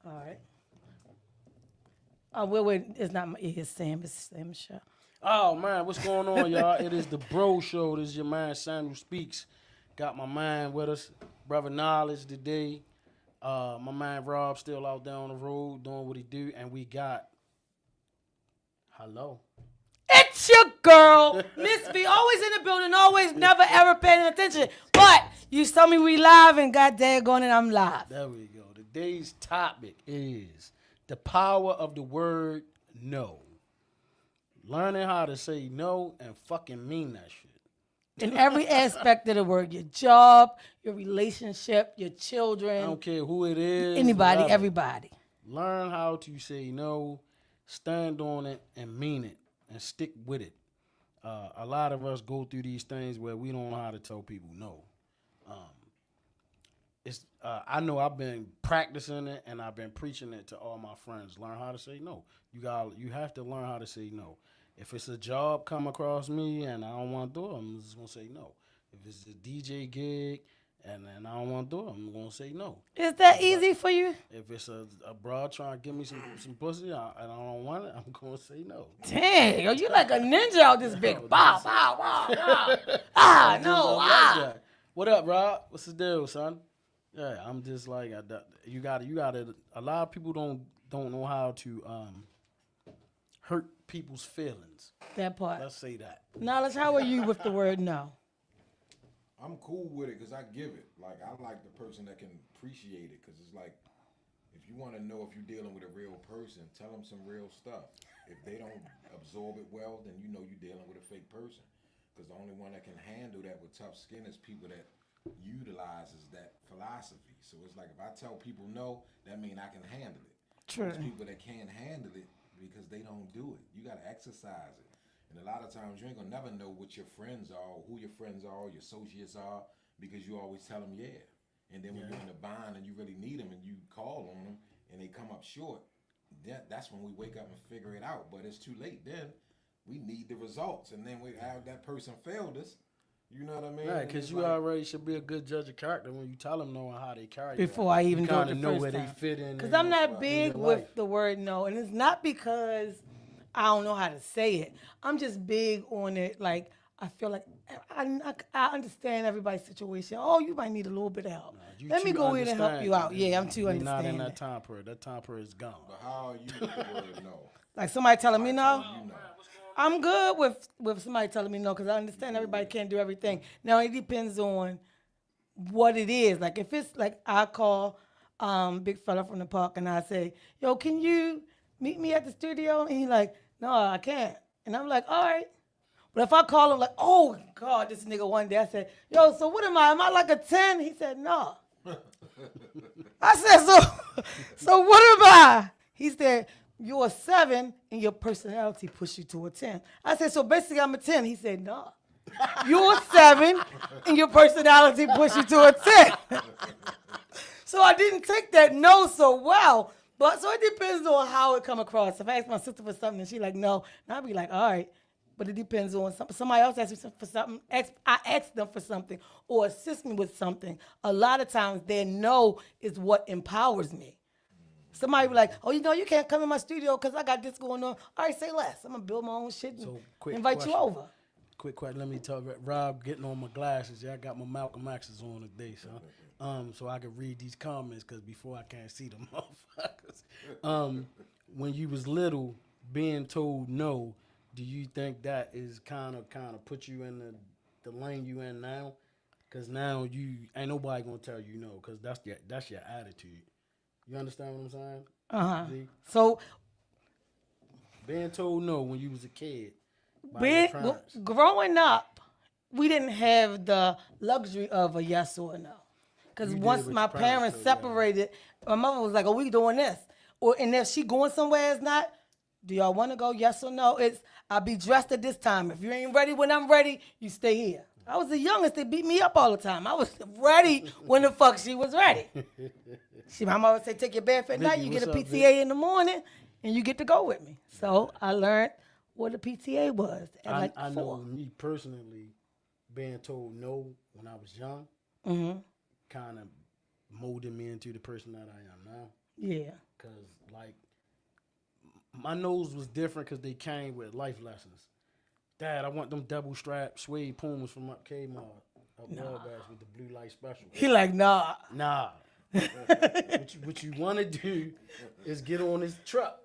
All right. Oh, wait. It's not my. It's Sam. It's Sam's show. Oh man, what's going on, y'all? It is the Bro Show. This is your man Samuel Speaks. Got my man with us, brother Knowledge today. My man Rob still out there on the road doing what he do, and we got hello. It's your girl, Miss V. Always in the building. Always, never, ever paying attention. But you tell me we live, and God daggone it, I'm live. There we go. Today's topic is the power of the word no. Learning how to say no and fucking mean that shit. In every aspect of the word, your job, your relationship, your children. I don't care who it is. Anybody, whatever. everybody. Learn how to say no, stand on it, and mean it, and stick with it. A lot of us go through these things where we don't know how to tell people no. I know I've been practicing it and I've been preaching it to all my friends. Learn how to say no. You have to learn how to say no. If it's a job come across me and I don't want to do it, I'm just gonna say no. If it's a DJ gig and I don't want to do it, I'm gonna say no. Is that easy for you? If it's a broad trying to give me some pussy and I don't want it, I'm gonna say no. Dang, yo, you like a ninja out this big. Bow, bow, bow, bow. No. What up, Rob? What's the deal, son? Yeah, I'm just like you got to. A lot of people don't know how to hurt people's feelings. That part. Let's say that. Knowledge, how are you with the word no? I'm cool with it because I give it. Like, I like the person that can appreciate it because it's like, if you want to know if you're dealing with a real person, tell them some real stuff. If they don't absorb it well, then you know you're dealing with a fake person. Because the only one that can handle that with tough skin is people that utilizes that philosophy. So it's like if I tell people no, that means I can handle it. True. There's people that can't handle it because they don't do it. You got to exercise it. And a lot of times you ain't going to never know what your friends are, who your friends are, your associates are, because you always tell them yeah. And then when you're in a bind and you really need them and you call on them and they come up short, that's when we wake up and figure it out. But it's too late then. We need the results. And then that person failed us. You know what I mean? Right, because you already should be a good judge of character when you tell them knowing how they carry Before I even do it the know first where time. they fit in. Because I'm not big with the word no. And it's not because I don't know how to say it. I'm just big on it. Like, I feel like I understand everybody's situation. Oh, you might need a little bit of help. Let me go in and help you out. Yeah, I'm too understanding. Not in that time period. That time period is gone. But how are you with the word no? Like somebody telling me no? You know. I'm good with somebody telling me no because I understand everybody can't do everything. Now, it depends on what it is. Like, if it's like I call big fella from the park and I say, yo, can you meet me at the studio? And he's like, no, I can't. And I'm like, all right. But if I call him like, oh, God, this nigga one day, I said, yo, so what am I? Am I like a 10? He said, no. I said, so what am I? He said, you're a 7 and your personality pushed you to a 10. I said, so basically I'm a 10. He said, no. You're a 7 and your personality pushed you to a 10. So I didn't take that no so well. But so it depends on how it come across. If I ask my sister for something and she like, no, and I'll be like, all right. But it depends on something. Somebody else asks me for something. I ask them for something or assist me with something. A lot of times their no is what empowers me. Somebody be like, oh, you can't come in my studio because I got this going on. All right, say less. I'm going to build my own shit and invite question. you over. Quick question. Let me tell Rob getting on my glasses. Yeah, I got my Malcolm X's on today, so I can read these comments because before I can't see them motherfuckers. When you was little, being told no, do you think that is kind of put you in the lane you in now? Because now you ain't nobody gonna tell you no because that's your attitude. You understand what I'm saying? Uh-huh. See? So being told no when you was a kid. Growing up, we didn't have the luxury of a yes or a no. Because once my parents separated, my mother was like, oh, we doing this. And if she going somewhere it's not, do y'all want to go, yes or no? It's, I'll be dressed at this time. If you ain't ready when I'm ready, you stay here. I was the youngest. They beat me up all the time. I was ready when the fuck she was ready. My mother would say, take your bath at night, you get a PTA in the morning, and you get to go with me. So I learned what a PTA was at like 4. I know me personally, being told no when I was young, kind of molded me into the person that I am now. Yeah. my nose was different because they came with life lessons. Dad, I want them double strap suede Pumas from up Kmart, up Wabash with the blue light special. He like, nah. Nah. what you want to do is get on this truck.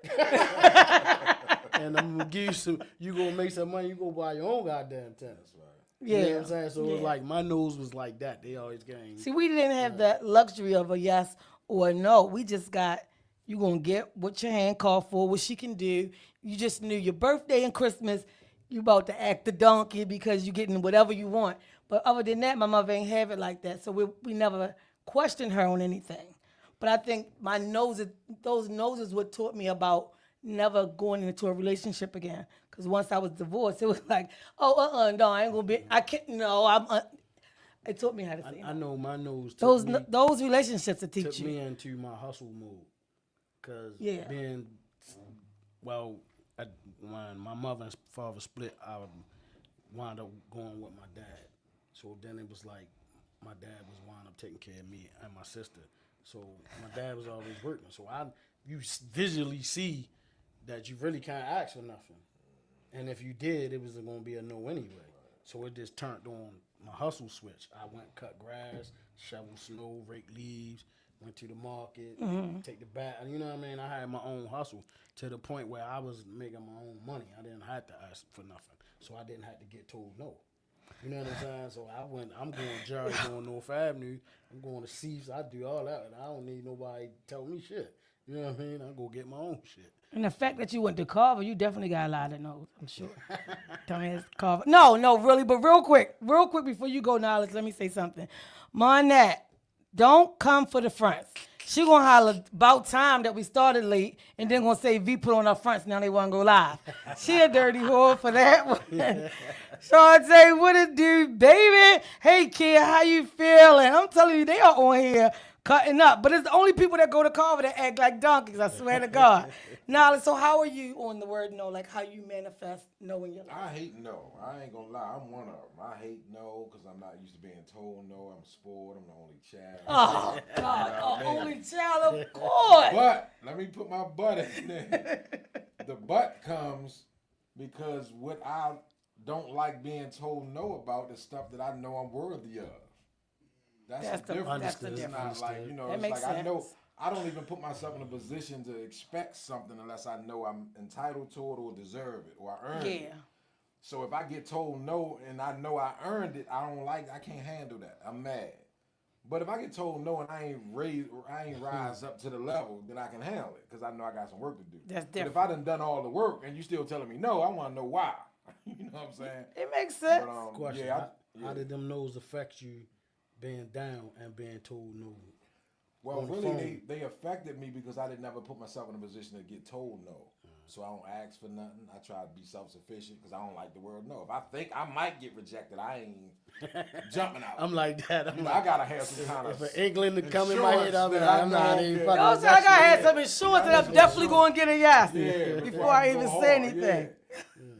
And I'm going to give you some, you going to make some money, you go buy your own goddamn tennis. Yeah. You know what I'm saying? So it was like, my nose was like that. They always came. See, we didn't have that luxury of a yes or a no. We just got, you going to get what your hand called for, what she can do. You just knew your birthday and Christmas, you about to act the donkey because you getting whatever you want. But other than that, my mother ain't have it like that. So we never questioned her on anything. But I think those noses what taught me about never going into a relationship again. Because once I was divorced, it was like, no, I ain't gonna be. I can't. No, it taught me how to say. I know my nose. Those relationships that teach took you. me into my hustle mode. Cause when my mother and father split, I wound up going with my dad. So then it was like my dad was wound up taking care of me and my sister. So my dad was always working. So you visually see that you really can't ask for nothing. And if you did, it was going to be a no anyway. So it just turned on my hustle switch. I went cut grass, shovel snow, rake leaves, went to the market, take the bat. You know what I mean? I had my own hustle to the point where I was making my own money. I didn't have to ask for nothing. So I didn't have to get told no. You know what I'm saying? So I'm going Jerry, going North Avenue. I'm going to Seas. I do all that. And I don't need nobody tell me shit. You know what I mean? I'm going to get my own shit. And the fact that you went to Carver, you definitely got a lot of no's, I'm sure. Dumbass Carver. No, really, but real quick before you go, Knowledge, let me say something. Monette, don't come for the fronts. She gonna holler about time that we started late and then gonna say V put on our fronts, now they wanna go live. She a dirty whore for that one. So I say, what it do, baby? Hey kid, how you feeling? I'm telling you, they are on here cutting up. But it's the only people that go to Carver that act like donkeys, I swear to God. Now, so how are you on the word no? Like how you manifest no in your life? I hate no. I ain't gonna lie. I'm one of them. I hate no because I'm not used to being told no. I'm spoiled. I'm the only child. Oh, God. Only child, of course. But let me put my butt in there. The butt comes because what I don't like being told no about is stuff that I know I'm worthy of. That's the difference. That's the It's difference. not like, you know, That it's makes like sense. I know I don't even put myself in a position to expect something unless I know I'm entitled to it or deserve it or I earned it. Yeah. So if I get told no and I know I earned it, I can't handle that. I'm mad. But if I get told no and I ain't rise up to the level, then I can handle it because I know I got some work to do. That's But different. if I done all the work and you still telling me no, I want to know why. You know what I'm saying? It makes sense. But, Question, yeah, how did them no's affect you being down and being told no? Well, on the really, phone? they affected me because I didn't ever put myself in a position to get told no. So I don't ask for nothing. I try to be self-sufficient because I don't like the word no. If I think I might get rejected, I ain't jumping out. I'm like that. I gotta have some kind of if an inkling to come in my head, I'm like, insurance I'm that not I even know, fucking. No, with so I that gotta shit. have some insurance that I'm definitely going to get a yes Yeah, before I even go say hard, anything. yeah.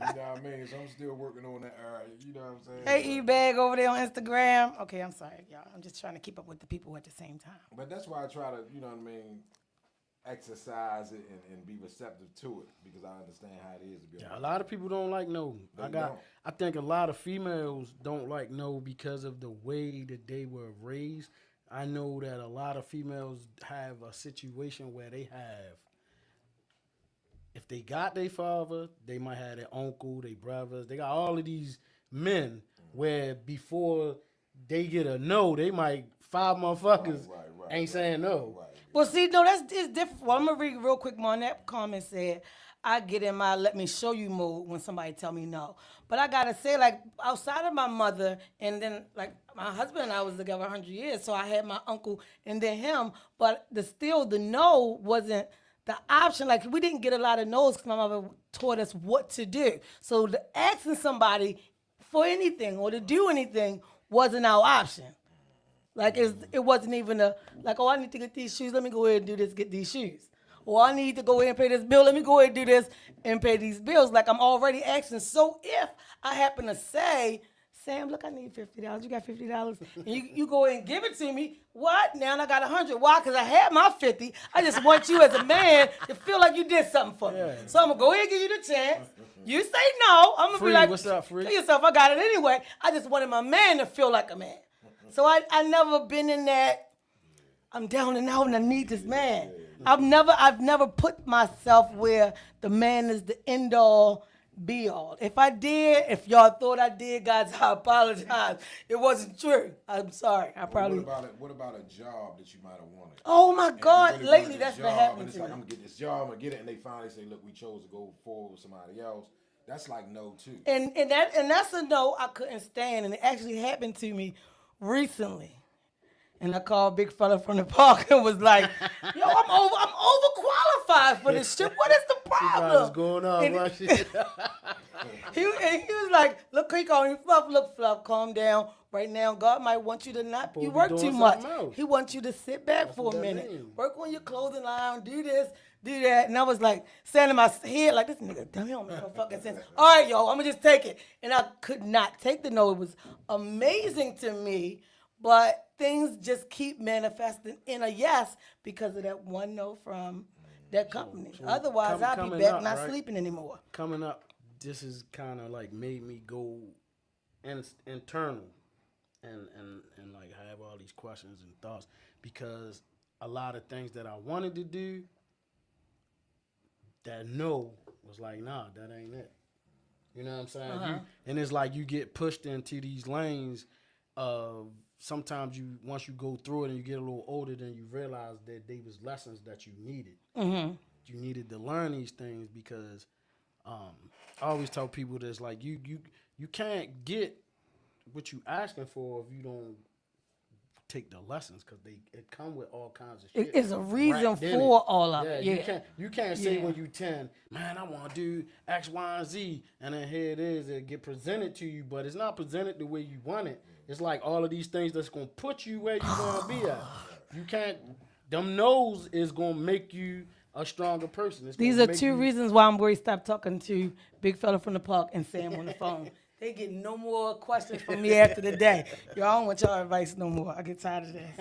You know what I mean? So I'm still working on that. You know what I'm saying? Hey, E-Bag over there on Instagram. Okay, I'm sorry, y'all. I'm just trying to keep up with the people at the same time. But that's why I try to, you know what I mean, exercise it and be receptive to it because I understand how it is to be. Yeah, a lot of people don't like no. I think a lot of females don't like no because of the way that they were raised. I know that a lot of females have a situation where they have, if they got their father, they might have their uncle, their brothers. They got all of these men where before they get a no, they might five motherfuckers ain't saying no. Right. Well, see, no, it's different. Well, I'm gonna read real quick. Monette comment said, "I get in my let me show you mode when somebody tell me no." But I gotta say, like outside of my mother, and then like my husband and I was together 100 years, so I had my uncle and then him. But the no wasn't the option. Like we didn't get a lot of no's because my mother taught us what to do. So asking somebody for anything or to do anything wasn't our option. Like it wasn't even oh, I need to get these shoes. Let me go ahead and do this, get these shoes. Or I need to go ahead and pay this bill. Let me go ahead and do this and pay these bills. Like I'm already asking. So if I happen to say Sam, look, I need $50. You got $50? And you go and give it to me. What? Now I got 100. Why? Because I had my 50. I just want you as a man to feel like you did something for me. Yeah. So I'm going to go ahead and give you the chance. You say no. I'm going to Free, be like, what's up, Free? kill yourself. I got it anyway. I just wanted my man to feel like a man. So I never been in that, I'm down and out and I need this man. I've never put myself where the man is the end all be all. If I did, if y'all thought I did, guys, I apologize. It wasn't true. I'm sorry. I probably. What about a job that you might have wanted? Oh my And you God! really Lately, wanted that's the been job, happening and it's to like, me. I'm gonna get this job, I'm gonna get it, and they finally say, look, we chose to go forward with somebody else. That's like no too. And that's a no I couldn't stand, and it actually happened to me recently. And I called big fella from the park and was like, "Yo, I'm overqualified for this shit. What is the problem?" What's going on? And- Why she- he was like, "Look, he called me Fluff. Look, Fluff, calm down. Right now, God might want you to not. Supposed You to be work doing too much. something else. He wants you to sit back for what a that minute, mean. work on your clothing line, do this, do that." And I was like, saying in my head, like, "This nigga, damn, he don't make no fucking sense." All right, yo, I'm gonna just take it, and I could not take the no. It was amazing to me, but things just keep manifesting in a yes because of that one no from that company. Otherwise, I'd be coming back up, not right? sleeping anymore. Coming up, this is kind of like made me go internal and like have all these questions and thoughts because a lot of things that I wanted to do, that no was like, nah, that ain't it. You know what I'm saying? And it's like you get pushed into these lanes of sometimes once you go through it and you get a little older, then you realize that they was lessons that you needed. Mm-hmm. You needed to learn these things because I always tell people this, like you can't get what you asking for if you don't take the lessons because it come with all kinds of shit. It's a reason wrapped in for it. all of it. Yeah. You can't say Yeah. when you 10, man, I want to do X, Y, and Z, and then here it is, it get presented to you, but it's not presented the way you want it. It's like all of these things that's gonna put you where you wanna be at. You can't. Them no's is gonna make you a stronger person. It's These gonna are make two you- reasons why I'm going to stop talking to big fella from the park and Sam on the phone. They get no more questions from me after the day. Y'all, I don't want y'all advice no more. I get tired of this.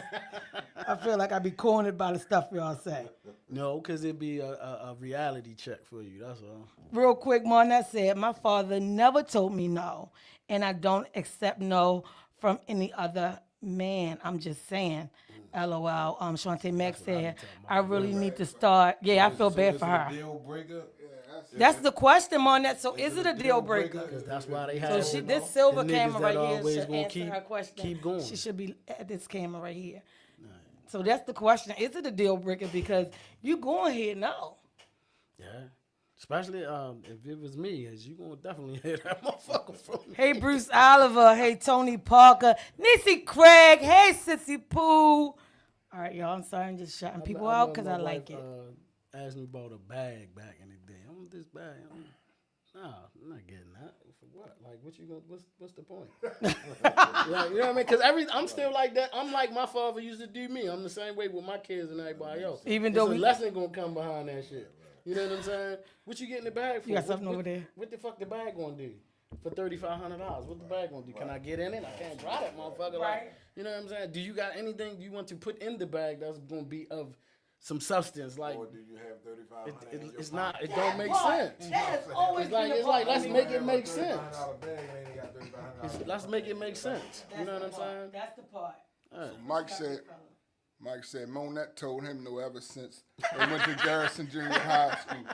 I feel like I be cornered by the stuff y'all say. No, because it'd be a reality check for you. That's all. Real quick, Marnette said, my father never told me no, and I don't accept no from any other man. I'm just saying. LOL. Shantae Mack said, I really need to start. Yeah, I feel bad is for it a her. deal breaker? That's the question, Marnette. So is it a deal breaker? Because that's why they So have this silver the niggas camera right that here always should gonna answer her question. keep going. She should be at this camera right here. So that's the question. Is it a deal breaker? Because you going here now. Yeah. Especially if it was me, as you gonna definitely hit that motherfucker from me. Hey, Bruce Oliver. Hey, Tony Parker. Nissy Craig. Hey, Sissy Pooh. All right, y'all. I'm sorry. I'm just shouting people out because I like it. Asked me about a bag back in the day. I want this bag. Nah, I'm not getting that. For what? Like, what you gonna? What's the point? Like, you know what I mean? Because I'm still like that. I'm like my father used to do me. I'm the same way with my kids and everybody else. Even There's though a we- lesson gonna come behind that shit. You know what I'm saying? What you get in the bag for? You got something over there? What the fuck the bag gonna do? For $3,500, what the bag gonna do? Can I get in it? I can't drive that motherfucker. Right. Like, you know what I'm saying? Do you got anything you want to put in the bag that's gonna be of some substance? Like, Or do you have 3,500 in your it's pocket? not. It don't make What? sense. That has always It's like been a it's like part let's of make me. it make sense. $3,500 bag and ain't got $3,500. Let's make it make sense. You know what I'm saying? That's the part. Mike said Monette told him no ever since they went to Garrison Junior High School.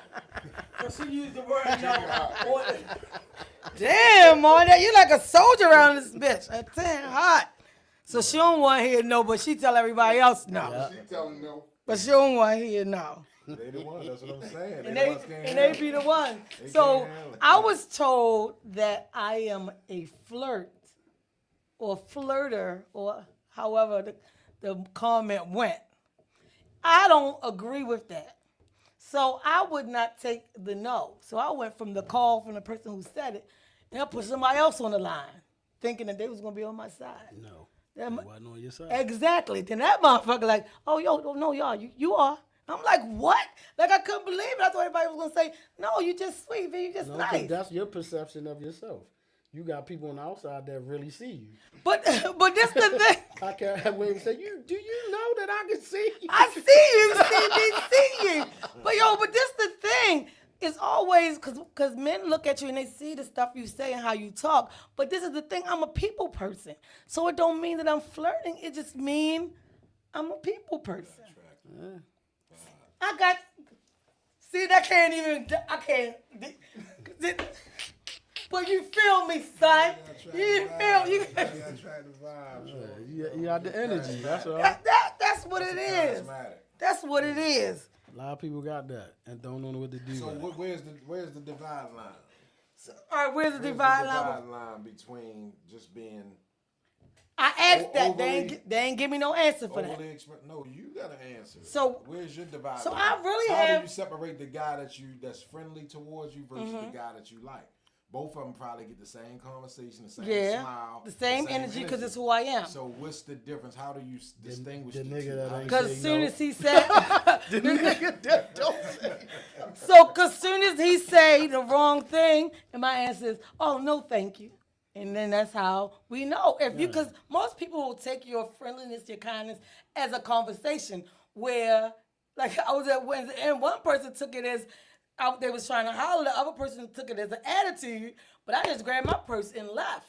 So she used the word no. Damn, Marnette, you like a soldier around this bitch. A 10 hot. So she don't want to hear no, but she tell everybody else no. She tell him no. But she don't want to hear no. They the one, that's what I'm saying. And the they, ones can't and they handle be it. the one. They So can't handle it. I was told that I am a flirt or flirter or however the comment went. I don't agree with that. So I would not take the no. So I went from the call from the person who said it and I put somebody else on the line thinking that they was going to be on my side. No. That It mu- wasn't on your side. Exactly. Then that motherfucker like, oh, yo, no, y'all, you are. I'm like, what? Like, I couldn't believe it. I thought everybody was going to say, no, you just sweet, man, you just No, 'cause nice. that's your perception of yourself. you got people on the outside that really see you. But this the thing. I can't wait and say, do you know that I can see you? I see you. But this the thing. It's always because men look at you and they see the stuff you say and how you talk. But this is the thing. I'm a people person. So it don't mean that I'm flirting. It just mean I'm a people person. I got. See, I can't. But you feel me, son. You feel you. You got the energy. That's all. That's what it is. That's what it is. A lot of people got that and don't know what to do. So with it. where's the divide line? All right, where's the divide line? Line between just being I asked that. They ain't give me no answer for that. No, you got an answer. So where's your divide? So line? I really How have. do you separate the guy that's friendly towards you versus the guy that you like? Both of them probably get the same conversation, the same smile, the same energy because it's who I am. So what's the difference? How do you distinguish the nigga two? that ain't Because say as soon no. as he said, The nigga that don't say. so as soon as he say the wrong thing, and my answer is, oh no, thank you. And then that's how we know. If you, because most people will take your friendliness, your kindness as a conversation where, like I was at Wednesday, and one person took it as they was trying to holler, the other person took it as an attitude, but I just grabbed my purse and left.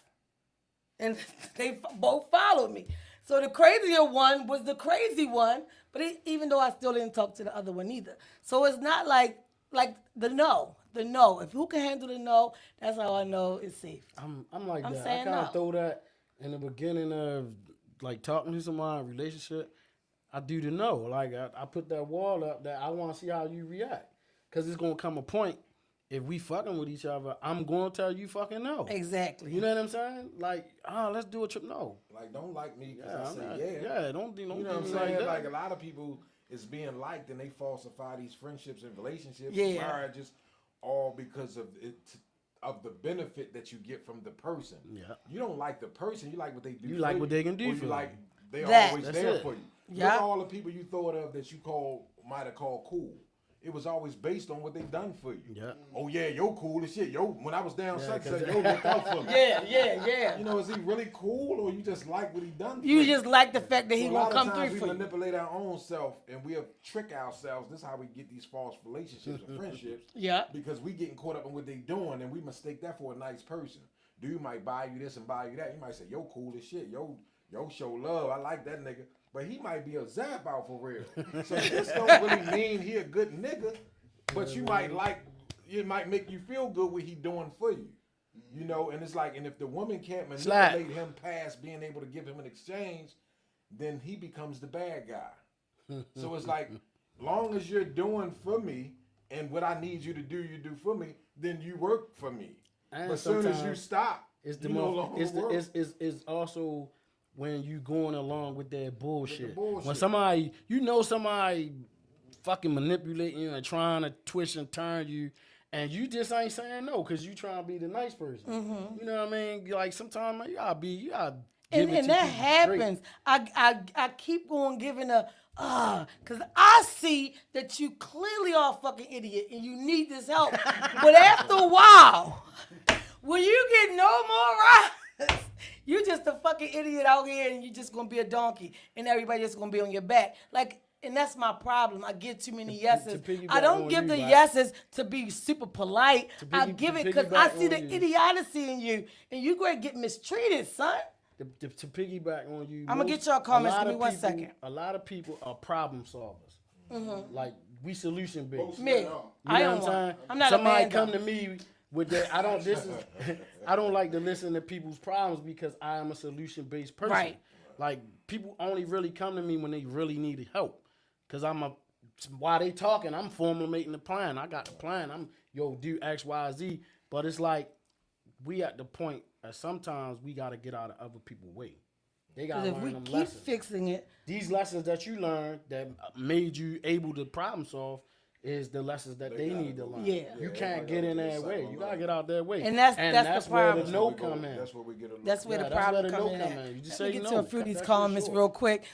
And they both followed me. So the crazier one was the crazy one, but even though I still didn't talk to the other one either. So it's not like the no. If who can handle the no, that's how I know it's safe. I'm like I'm that. I saying kind of no. throw that in the beginning of like talking to someone in a relationship. I do the no. Like I put that wall up that I want to see how you react. Because it's going to come a point, if we fucking with each other, I'm going to tell you fucking no. Exactly. You know what I'm saying? Like, let's do a trip. No. Like, don't like me because I I'm say not- Yeah, don't You know do what I'm me saying? like that. Like a lot of people is being liked and they falsify these friendships and relationships, Yeah. and marriages, all because of it, of the benefit that you get from the person. Yeah. You don't like the person, you like what they do. You for like what they can do or for you. you. Like they That. always That's there it. for you. Yeah. Look at all the people you thought of that you might have called cool. It was always based on what they done for you. Yeah. Oh yeah, yo cool as shit. Yo, when I was down Yeah, such 'cause- yo look out for me. Yeah. You know, is he really cool or you just like what he done for You just like the fact that he so a won't lot come of times through we for you. manipulate our own self and we trick ourselves. This is how we get these false relationships and friendships. Yeah. Because we getting caught up in what they doing and we mistake that for a nice person. Dude might buy you this and buy you that. You might say, yo, cool as shit. Yo, show love. I like that nigga. But he might be a zap out for real. So this don't really mean he a good nigga. But you might it might make you feel good what he doing for you. You know, and it's like, and if the woman can't manipulate him past being able to give him an exchange, then he becomes the bad guy. So it's like, long as you're doing for me and what I need you to do, you do for me, then you work for me. And but as soon as you sometimes stop, It's the you no longer work. it's also when you going along with that bullshit. bullshit. When somebody fucking manipulating you and trying to twist and turn you, and you just ain't saying no because you trying to be the nice person. You know what I mean? Like sometimes you gotta give it to And that people straight. happens. I keep on giving because I see that you clearly are a fucking idiot and you need this help. But after a while, when you get no more rides, you just a fucking idiot out here and you just gonna be a donkey and everybody just gonna be on your back. Like, and that's my problem. I give too many yeses. piggyback I don't on give you, the right? yeses to be super polite. I piggy- give to it because I piggyback see the on you. idiocy in you and you gonna get mistreated, son. To piggyback on you, I'ma get your comments. Give me 1 second. A lot of people are problem solvers. Like we solution based. Me. You know I what am I'm one. saying? I'm not Somebody a man. come though. to me with that. I don't like to listen to people's problems because I am a solution based person. Right. Like people only really come to me when they really need help. Cause while they talking, I'm formulating the plan. I got the plan. Do X, Y, Z. But it's like we at the point that sometimes we gotta get out of other people's way. They gotta If learn we them keep lessons. fixing it, These lessons that you learned that made you able to problem solve is the lessons that they need to learn. Yeah. You can't get in their way. You gotta get out their way. And that's the where problem. the no come in. That's where we get a that's where Yeah, the that's problem where the comes no in. come in. You just Let me say get no. to a few of Cut these that shit comments short. real quick.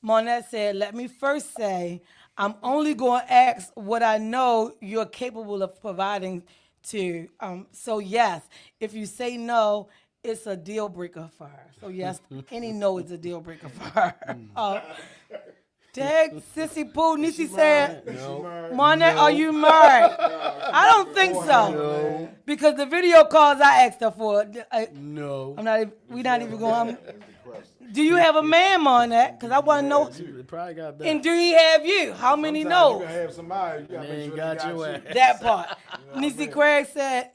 Monette said, "Let me first say, I'm only going to ask what I know you're capable of providing to. So yes, if you say no, it's a deal breaker for her. So yes, any no is a deal breaker for her. Dag, Sissy Pooh, Nisi said, Monet, are you married? I don't think so. No. Because the video calls I asked her for, No. we're not even going. Do you have a man, Monet? Because I want to know. They probably got that. And do he have you? How many Sometimes you no's? can have somebody. You gotta They make ain't sure got they your got ass. you. That part. Nisi Craig said,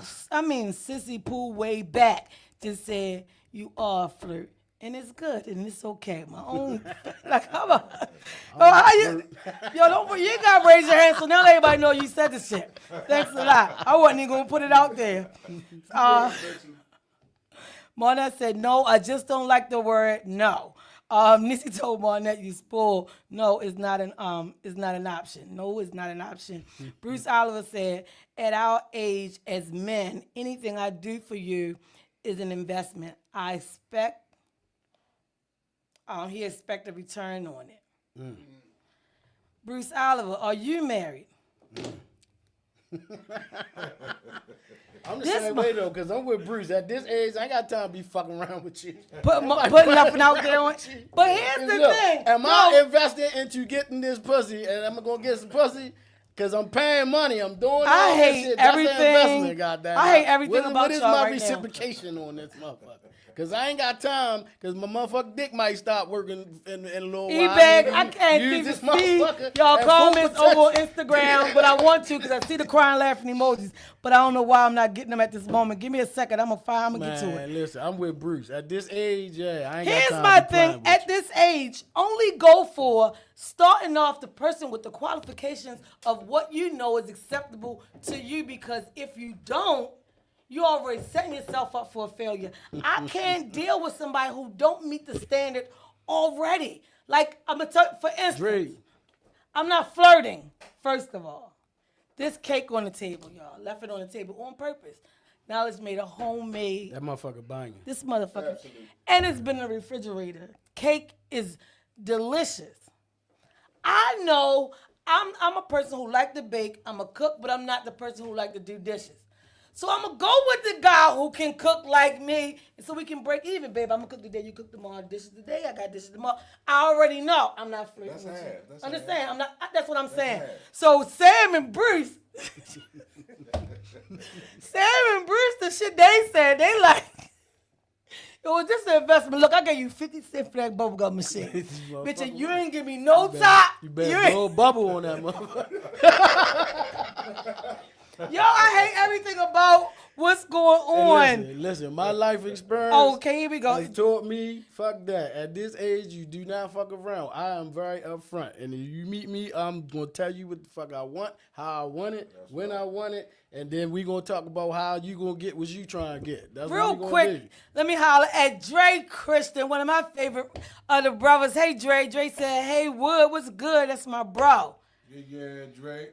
Sissy Pooh way back just said, you are a flirt. And it's good and it's okay. My own, like, how about, how you, you ain't got to raise your hand so now everybody know you said this shit. Thanks a lot. I wasn't even going to put it out there. Marnette said, no, I just don't like the word no. Nisi told Marnette, you spoil. No, it's not an option. No, it's not an option. Bruce Oliver said, at our age as men, anything I do for you is an investment. He expect a return on it. Bruce Oliver, are you married? I'm the same way though, because I'm with Bruce. At this age, I ain't got time to be fucking around with you. Putting nothing out there on. But here's the thing. Am I investing into getting this pussy and I'm going to get some pussy? Because I'm paying money. I'm doing all I this hate shit. That's an everything. investment, goddamn. I hate everything about what is y'all my right now. reciprocation on this motherfucker? Because I ain't got time, because my motherfucking dick might stop working in a little while. E-bag, I can't use see this motherfucker y'all at comments full over on protection. Instagram, but I want to because I see the crying, laughing emojis, but I don't know why I'm not getting them at this moment. Give me a second. I'm going to get to it. Man, listen, I'm with Bruce. At this age, I ain't Here's got time my to be playing thing. with At you. this age, only go for starting off the person with the qualifications of what you know is acceptable to you, because if you don't, you already setting yourself up for a failure. I can't deal with somebody who don't meet the standard already. Like, I'm going to tell you, for instance, Dre. I'm not flirting, first of all. This cake on the table, y'all. Left it on the table on purpose. Now it's made a homemade. That motherfucker banging. This motherfucker. And it's been in the refrigerator. Cake is delicious. I know I'm a person who like to bake. I'm a cook, but I'm not the person who like to do dishes. So I'm going to go with the guy who can cook like me, and so we can break even, babe. I'm going to cook today, you cook tomorrow. Dishes today, I got dishes tomorrow. I already know. I'm not flirting with you. That's Understand? I'm not. That's what I'm saying. half. So Sam and Bruce, the shit they said, they like, it was just an investment. Look, I gave you 50 cents for that bubblegum machine. Bitch, and you ain't give me no top. You better blow a bubble on that motherfucker. Yo, I hate everything about what's going on. Hey, listen, my life experience Okay, here we go. has taught me, fuck that. At this age, you do not fuck around. I am very upfront. And if you meet me, I'm going to tell you what the fuck I want, how I want it, when I want it, and then we going to talk about how you going to get what you trying to get. That's Real what we quick, gonna do. let me holler at Dre Christian, one of my favorite other brothers. Hey, Dre. Dre said, hey, Wood, what's good? That's my bro. Yeah, Dre.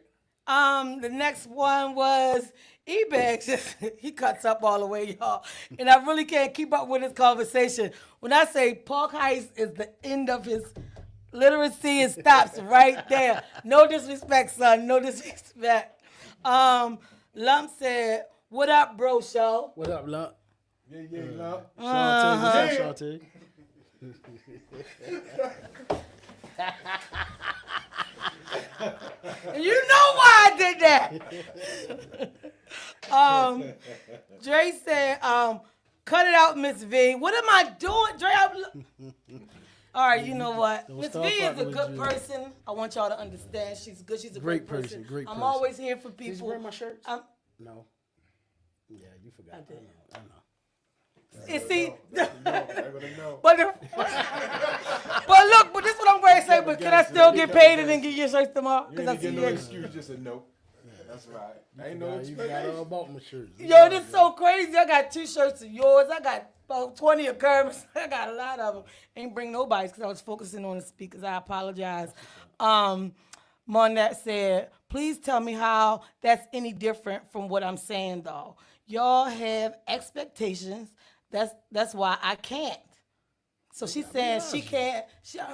The next one was E-Bags. He cuts up all the way, y'all. And I really can't keep up with his conversation. When I say Park Heights is the end of his literacy, it stops right there. No disrespect, son. No disrespect. Lump said, what up, Bro Sho? What up, Lump? Yeah, no. Shantae, what's up, Shantae? And you know why I did that. Dre said, cut it out, Miss V. What am I doing, Dre? All right, you know what? Don't Miss V start is a fucking with good you. person. I want y'all to understand. She's good. She's a Great great person, person. great I'm person. always here for Did you people. wear my shirts? I'm- No. Yeah, you forgot. I did. I know. And see, Everybody know. but look, but this is what I'm going to say. But can I still get paid and then get your shirts tomorrow? You Because I ain't see get no you. excuse, just a no. That's right. Ain't no You forgot all explanation. about my shirts. Yo, this is so crazy. I got 2 shirts of yours. I got about 20 of Kermit's. I got a lot of them. Ain't bring nobody's because I was focusing on the speakers. I apologize. Monette said, please tell me how that's any different from what I'm saying, though. Y'all have expectations. That's why I can't. So she's saying she can't.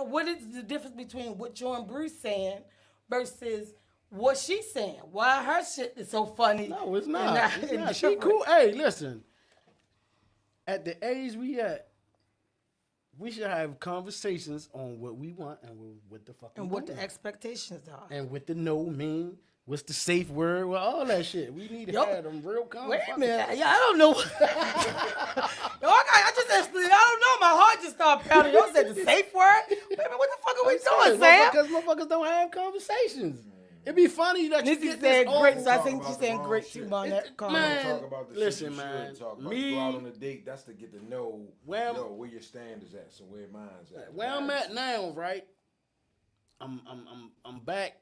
What is the difference between what you and Bruce saying versus what she's saying. Why her shit is so funny. No, it's and not. It's and not. She different. cool. Hey, listen. At the age we at, we should have conversations on what we want and what the fuck And we what don't the expectations are. and what the no mean. What's the safe word? Well, all that shit. We need to Yo, have them real Wait conversations. a minute. Yeah, I don't know. Yo, I just actually, I don't know. My heart just started pounding. Y'all said the safe word? Wait a minute, what the fuck are we doing, Sam? Because motherfuckers don't have conversations. It'd be funny that you Nisi get said this great, old- so I talk think about she's the saying wrong great shit. too on that comment. man, Talk about the listen, shit you man, should talk about. me- You go out on a date, that's to get to know Well- where your stand is at, so where mine's at. Where I'm at now, right? I'm back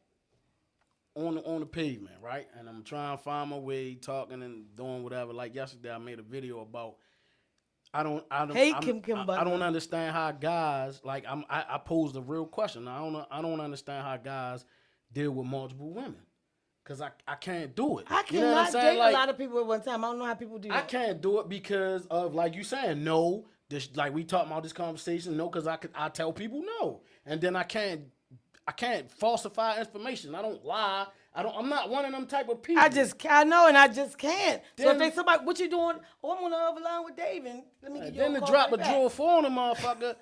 on the pavement, right? And I'm trying to find my way, talking and doing whatever. Like yesterday, I made a video about I don't understand how guys like I posed a real question. I don't understand how guys deal with multiple women. Cause I can't do it. I You know what I'm cannot saying? date Like, a lot of people at one time. I don't know how people do that. I can't do it because of like you saying no. This like we talking about this conversation. No, because I tell people no, and then I can't falsify information. I don't lie. I'm not one of them type of people. I know, and I just can't. So Then- if they somebody, what you doing? Oh, I'm on the other line with Dave, and let me get you Then a to call drop a right back. drawer 4 on a motherfucker,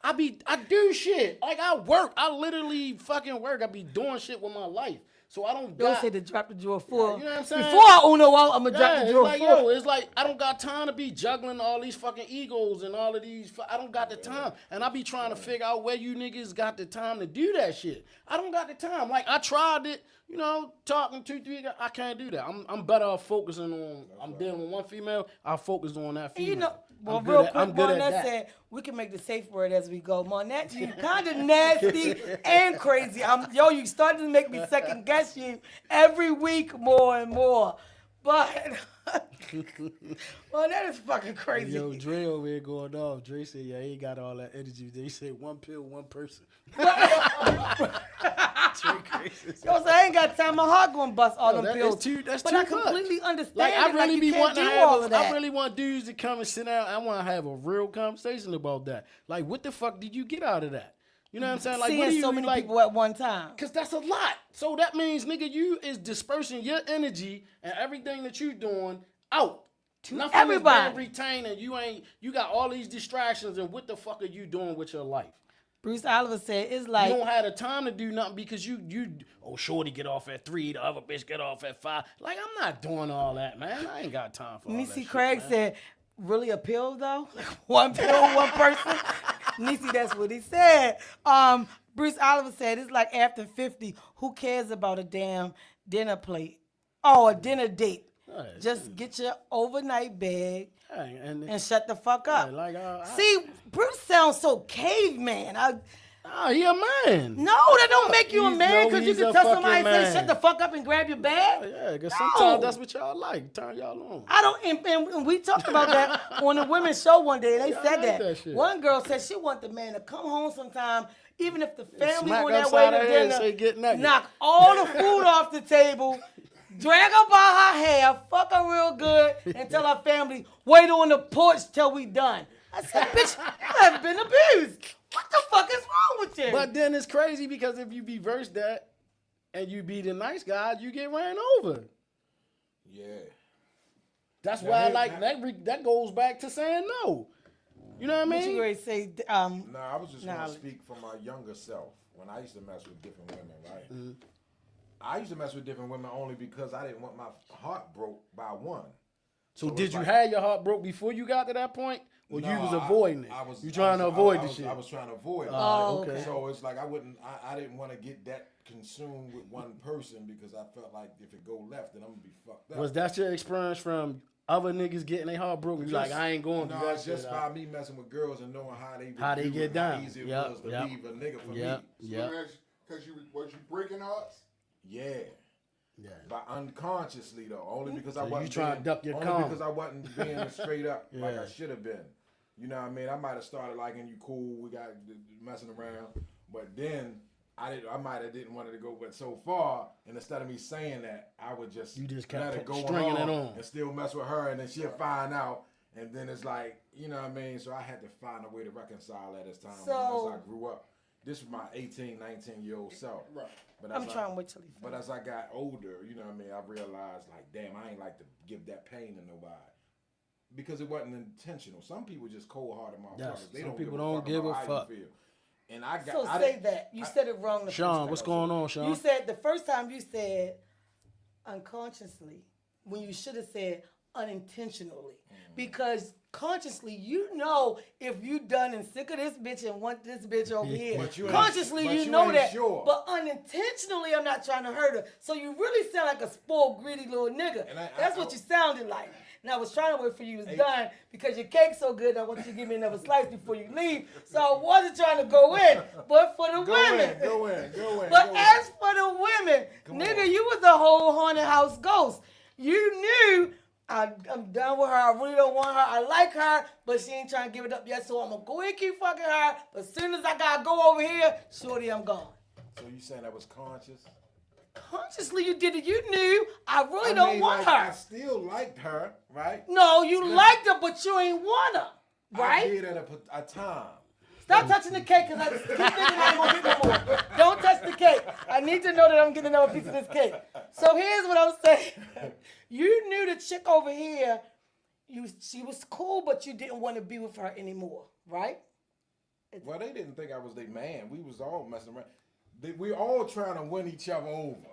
I do shit. Like I work. I literally fucking work. I be doing shit with my life. So I don't Don't got. say to drop the drawer 4. you know what I'm saying? Before I Uno out, I'm gonna drop Yeah, the it's drawer like 4. yo, it's like I don't got time to be juggling all these fucking egos and all of these. I don't got the time, and I be trying to figure out where you niggas got the time to do that shit. I don't got the time. Like I tried it, talking 2-3. I can't do that. I'm better off focusing on. I'm dealing with one female. I focus on that And female. well, I'm real good quick, I'm good at Monette that. said we can make the safe word as we go. Monette, you kind of nasty and crazy. You starting to make me second guess you every week more and more. But Monette is fucking crazy. Yo, Dre over here going off. Dre said, yeah, he ain't got all that energy. He said, one pill, one person. Dre crazy. Yo, so I ain't got time. My heart gonna bust all them That is pills. that's but too I much. completely understand. Like I really you be can't wanting to do have. all of that. I really want dudes to come and sit down. I want to have a real conversation about that. Like, what the fuck did you get out of that? You know what I'm saying? Like, what do Seeing you so many like? people at one time. Cause that's a lot. So that means, nigga, you is dispersing your energy and everything that you doing out. Nothing everybody. is being retained, and you got all these distractions. And what the fuck are you doing with your life? Bruce Oliver said it's You like don't have the time to do nothing because you shorty get off at 3, the other bitch get off at 5. Like I'm not doing all that, man. I ain't got time for all that Nisi shit, Craig man. said, really a pill though? Like one pill, one person? Nisi, that's what he said. Bruce Oliver said, it's like after 50, who cares about a damn dinner plate? Oh, a dinner date. Right. Just get your overnight bag Hey, and shut the fuck up. Yeah, like, See, Bruce sounds so caveman. he a man. No, that don't make you a man because you he's can a tell fucking somebody man. say shut the fuck up and grab your bag. Yeah, because No. sometimes that's what y'all like. Turn y'all on. I don't, and we talked about that on the women's show one day, and they Yeah, I said like that. that shit. One girl said she want the man to come home sometime, even if the family smack on their upside way her to head and dinner, say, "Get naked." knock all the food off the table, drag her by her hair, fuck her real good, and tell her family, wait on the porch till we done. I said, bitch, you have been abused. What the fuck is wrong with you? But then it's crazy because if you reverse that and you be the nice guy, you get ran over. Yeah. That's Now, why I here- like that goes back to saying no. You know what I What you mean? going to say? No, I was just Nah, gonna speak from my younger self when I used to mess with different women, right? Mm-hmm. I used to mess with different women only because I didn't want my heart broke by one. So it's did you like- have your heart broke before you got to that point? Or you was avoiding it? You trying to avoid the shit? I was trying to avoid it. Oh, okay. So it's like I didn't want to get that consumed with one person because I felt like if it go left, then I'm gonna be fucked up. Was that your experience from other niggas getting their heart broken? You like, I ain't going to no, do that it's just shit. by me messing with girls and knowing how they How they do get it, down. How easy it Yep, was to yep. leave a nigga for Yep, me. yep, Because was you breaking hearts? Yeah. yeah. But unconsciously though, only because I So you wasn't trying to being, duck your only karma. because I wasn't being straight up like Yeah. I should have been. You know what I mean? I might have started liking you cool, we got messing around, but then I might have didn't want it to go but so far, and instead of me saying that, I would just You just let kept it go stringing it on on. and still mess with her, and then she'll find out, and then it's like, you know what I mean? So I had to find a way to reconcile that as time So- as I grew up. This was my 18, 19-year-old self. Right. But I'm trying to wait till he But as I got older, you know what I mean, I realized, like, damn, I ain't like to give that pain to nobody. Because it wasn't intentional. Some people just cold-hearted motherfuckers. Yes, They some don't people give don't a fuck give about a how fuck. you feel. And I got. So I say didn't- that. You said it wrong the Sean, first what's time. going on, Sean? You said the first time you said unconsciously when you should have said unintentionally. Because consciously, you know if you done and sick of this bitch and want this bitch over here. But you ain't- Consciously, but you you know ain't that. sure. But unintentionally, I'm not trying to hurt her. So you really sound like a spoiled, greedy little nigga. And That's what you sounded like. And I was trying to wait for you to done because your cake's so good. I want you to give me another slice before you leave. So I wasn't trying to go in, but for the women. Go in. But as for the women, nigga, you was a whole haunted house ghost. You knew I'm done with her. I really don't want her. I like her, but she ain't trying to give it up yet. So I'm gonna go and keep fucking her. But as soon as I gotta go over here, shorty, I'm gone. So you saying that was conscious? Consciously, you did it. You knew I really don't mean, want like, her. I still liked her, right? No, you liked her, but you ain't want her, I right? did at a time. Stop touching the cake, because I keep thinking I ain't gonna get no more. Don't touch the cake. I need to know that I'm getting another piece of this cake. So here's what I'm saying. You knew the chick over here, she was cool, but you didn't want to be with her anymore, right? Well, they didn't think I was their man. We was all messing around. We all trying to win each other over.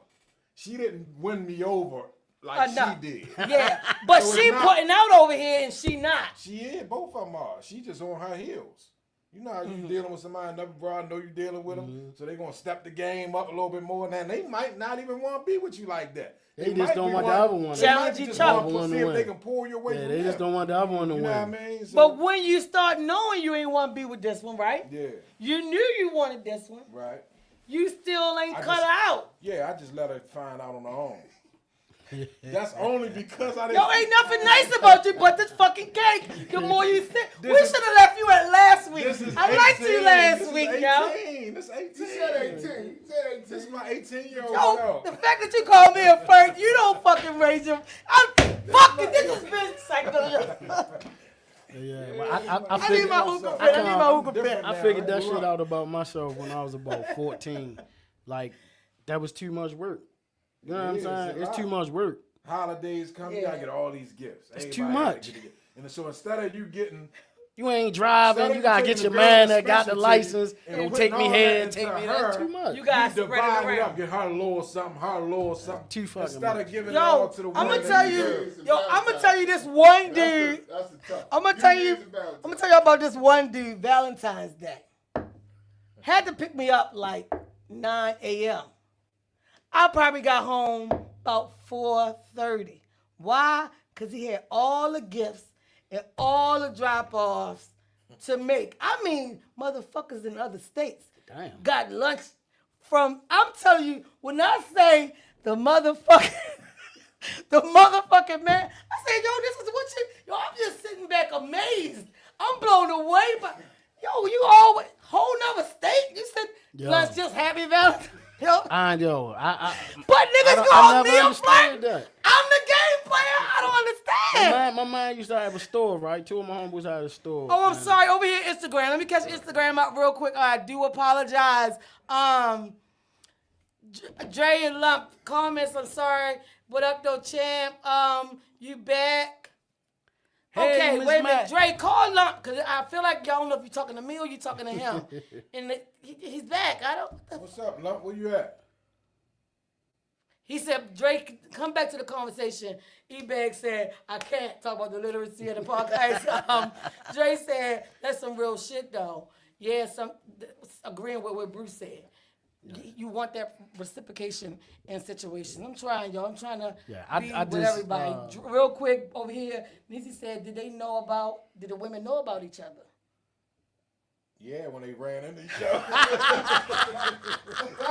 She didn't win me over like Enough. she did. Yeah, but So she it's not- putting out over here and she not. She is. Both of them are. She just on her heels. You know how you dealing with somebody, another broad know you dealing with them, so they gonna step the game up a little bit more. Now they might not even want to be with you like that. They just might don't be want the other one. They Challenge might each just other. want to see if they can pull you away Yeah, from they just them. don't want the other one to You win. know what I mean? So, But when you start knowing you ain't want to be with this one, right? yeah, You knew you wanted this one. right. You still ain't I cut just- her out. Yeah, I just let her find out on her own. That's only because I didn't. Yo, ain't nothing nice about you but this fucking cake. The more you sit, we This is- should have left you at last week. This is I liked 18. you last This is week, 18. yo. This is 18. He said 18. He said 18. This is my 18-year-old Yo, self. the fact that you called me a flirt, you don't fucking raise your. I'm fucking. This has been psycho. Yeah, well, I I need figured, my hookah fit. I need my hookah fit. different I now. figured that grew shit up. out about myself when I was about 14. Like, that was too much work. You know what I'm It is, saying? it's a It's too lot. much work. Holidays come, you Yeah. gotta get all these gifts. It's Everybody too gotta much. get a gift. And so instead of you getting, You ain't driving. Instead You of gotta taking get the your girl man that's that got the special to you license and and putting take me all here that and take into me her, there. That's too much. You guys you spread it divide it around. up, get her a little something, her a little something. Too fucking Instead much. of giving it all Yo, to the I'm one gonna that tell you you. deserve. Yo, I'm gonna tell you this one dude. That's the tough. I'm gonna tell you. Valentine's. I'm gonna tell you about this one dude. Valentine's Day had to pick me up like 9 a.m. I probably got home about 4:30. Why? Because he had all the gifts and all the drop-offs to make. I mean, motherfuckers in other states Damn. got lunch from. I'm telling you, when I say the motherfucking, the motherfucking man, I say, yo, this is what you. Yo, I'm just sitting back amazed. I'm blown away by. Yo, you always whole nother state. You said Yo. let's just happy Valentine's. Yo, Yo, but niggas I call never me a understood flirt. that. I'm the game player. I don't understand. My man used to have a store, right? Two of my homeboys had a store. Oh, I'm and- sorry. Over here, Instagram. Let me catch Instagram out real quick. I do apologize. Dre and Lump comments. I'm sorry. What up, though, champ? You back? Hey, Okay, Miss wait a minute. Mac. Dre, call Lump because I feel like y'all don't know if you're talking to me or you're talking to him. And he's back. I don't. What's up, Lump? Where you at? He said, Drake, come back to the conversation. E-Bag said, I can't talk about the literacy of the podcast. Drake said, that's some real shit, though. Yeah, agreeing with what Bruce said. You want that reciprocation in situations. I'm trying, y'all. I'm trying to be I with just, everybody. Real quick, over here, Nisi said, did the women know about each other? Yeah, when they ran into each other.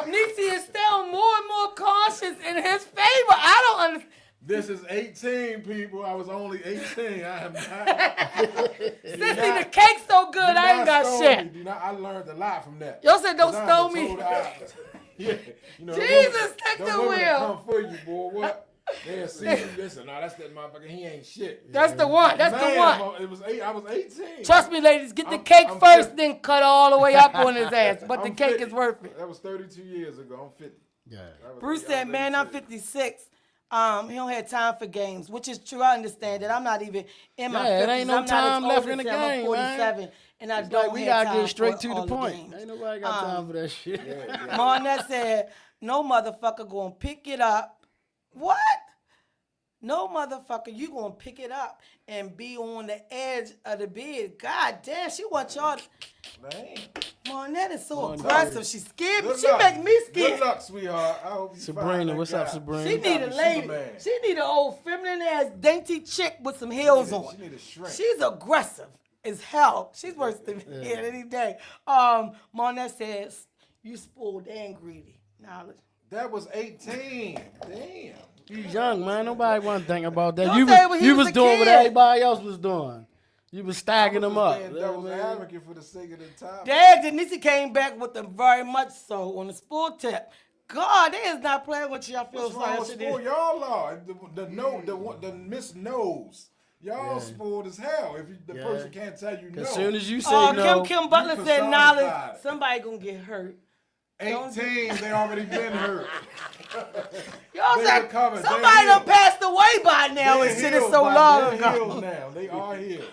Nisi is still more and more cautious in his favor. I don't understand. This is 18, people. I was only 18. I am not. Sissy, the cake's so good, I ain't got shit. I learned a lot from that. Y'all said don't 'Cause I'm stone a me. total opposite. Yeah, you know, Jesus, take the women wheel. come for you, boy. What? They'll Yeah, see, listen, no, that's that motherfucker. He ain't shit. That's the one. That's the one. It was I was 18. Trust me, ladies. Get the cake I'm first, 50. then cut all the way up on his ass. But the I'm cake 50. is worth it. That was 32 years ago. I'm 50. Yeah. Bruce said, "Man, I'm 56. He don't have time for games," which is true. I understand that. I'm not even in my 50s. It ain't no I'm time not as left old in the as him. I'm game, 47, man. and I It's don't like we have gotta time get straight for to the all point. games. Ain't nobody got time for that shit. Marnette said, "No motherfucker gonna pick it up." What? No motherfucker, you gonna pick it up and be on the edge of the bed. God damn, she want y'all. Man. Marnette is so Marnette. aggressive. She scared me. Good She luck. make me scared. Good luck, sweetheart. I hope you find Sabrina, that what's guy. up, Sabrina? She need a lady. Superman. She need an old feminine ass dainty chick with some heels on. She need a shrink. She's aggressive as hell. She's worse than me any day. Marnette says, "You spoiled and greedy." Knowledge. That was 18. Damn. You young, man. Nobody want to think about that. Don't You say was, when he you was was a doing what kid. everybody else was doing. You was stacking them up. That was advocate for the sake of the time. Dad, Denise came back with them very much so on the sport tip. God, they is not playing with you. I feel What's wrong with sorry. sport? Y'all are the Miss Knows. Y'all spoiled as hell. If the person can't tell you no. As soon as you say Oh, no, Kim Butler you said knowledge. personified. Somebody gonna get hurt. 18, they already been hurt. Y'all They said recovered. They somebody done healed. passed away by now and shit is so long They're ago. healed now. They are healed.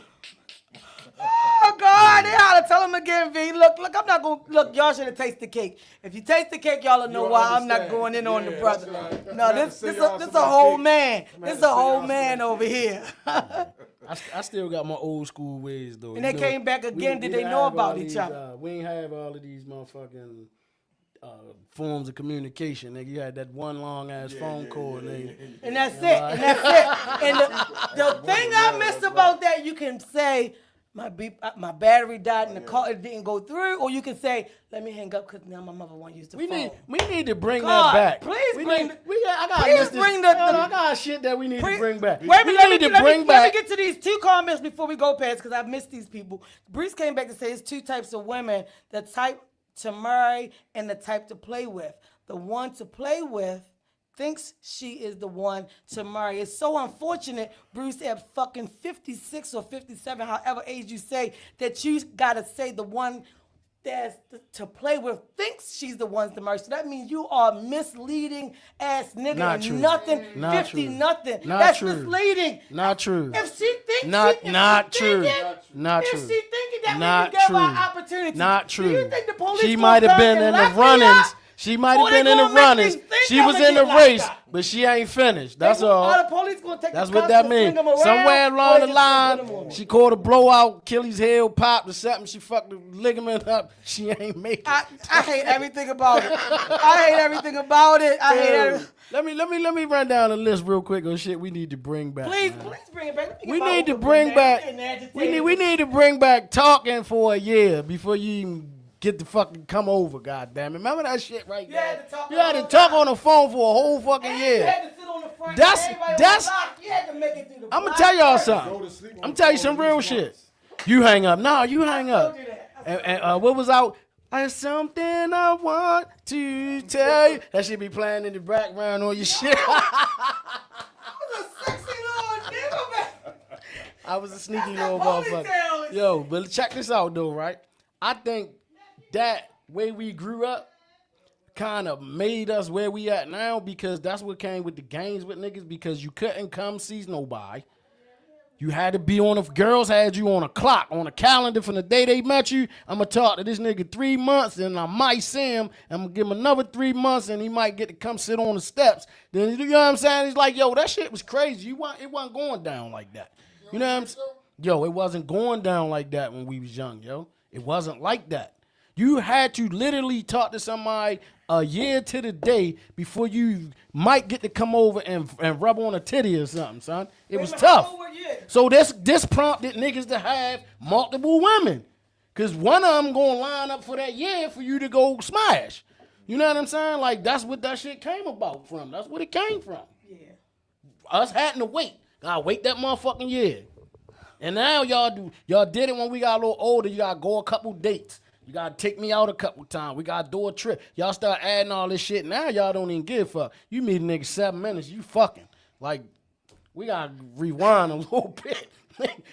Oh God, they ought to tell him again, V. Look, I'm not gonna look. Y'all should have tasted the cake. If you taste the cake, y'all will know You'll why I'm not understand. going in on the Yeah, brother. that's right. No, I'm gonna this say this y'all this some a whole cake. man. I'm This gonna a say whole y'all man some over here. I still got my old school ways though. And they came back again. Did they know about each other? We ain't have all of these motherfucking forms of communication. Nigga, you had that one long ass phone call, nigga. And that's it. And that's it. And the thing I miss about that, you can say, my battery died in the car, it didn't go through, or you can say, let me hang up because now my mother won't use the phone. We need to bring God, that back. please we bring need, the- I got please this, bring hold the- on, I got shit that we need to bring back. Wait a we minute, need to let bring me back. get to these two comments before we go past, because I missed these people. Bruce came back to say it's two types of women, the type to marry and the type to play with. The one to play with thinks she is the one to marry. It's so unfortunate, Bruce, at fucking 56 or 57, however age you say, that you gotta say the one that's to play with thinks she's the one to marry. So that means you are misleading ass nigga Not and true. nothing, Not 50 true. nothing. Not That's true. misleading. Not true. If she thinks Not true. if Not true. she thinking that Not we can give true. her opportunity. Not Do you true. think the police She gonna might have come been and in the lock me runnings. up? She might Or have they been in the gonna make me runnings. think She I'ma was in get the locked race, up? but she ain't finished. That's all. The police gonna take That's the what cops that and swing means. them around, Somewhere or along they the just put them line, on? she caught a blowout, Achilles heel popped or something. She fucked the ligament up. She ain't make it. I hate everything about it. I hate everything about it. I hate everything. Let me run down the list real quick of shit we need to bring back. Please man. bring it back. Let me We get my need to Uber bring back. I'm getting agitated. We need to bring back talking for a year before you even get the fucking come over. Goddamn it! Remember that shit right You there? had to talk You had all to the talk time. on the phone for a whole fucking And you year. had to sit on the front. That's- Everybody on that's- the block. You had to make it through the I'm gonna block tell y'all first. something. Go to sleep on I'm the tell you phone some at real least shit. once. You hang up. No, you hang I up. told you that. And what was out? There's something I want to tell you. That should be playing in the background on your shit. was a sexy little nigga, man. I was a sneaky That's little that motherfucker. ponytail. Yo, but check this out though, right? I think that way we grew up kind of made us where we at now, because that's what came with the games with niggas, because you couldn't come see nobody. You had to be on, if girls had you on a clock, on a calendar from the day they met you. I'm going to talk to this nigga 3 months, and I might see him. I'm going to give him another 3 months, and he might get to come sit on the steps. Then, you know what I'm saying? He's like, yo, that shit was crazy. It wasn't going down like that. You know what I'm saying? Yo, it wasn't going down like that when we was young, yo. It wasn't like that. You had to literally talk to somebody a year to the day before you might get to come over and rub on a titty or something, son. It was tough. So this prompted niggas to have multiple women. Because one of them going to line up for that year for you to go smash. You know what I'm saying? Like, that's what that shit came about from. That's what it came from. Yeah. Us having to wait. I wait that motherfucking year. And now y'all did it when we got a little older. You got to go a couple dates. You got to take me out a couple times. We got to do a trip. Y'all start adding all this shit. Now y'all don't even give a fuck. You meet a nigga 7 minutes, you fucking. Like, we gotta rewind a little bit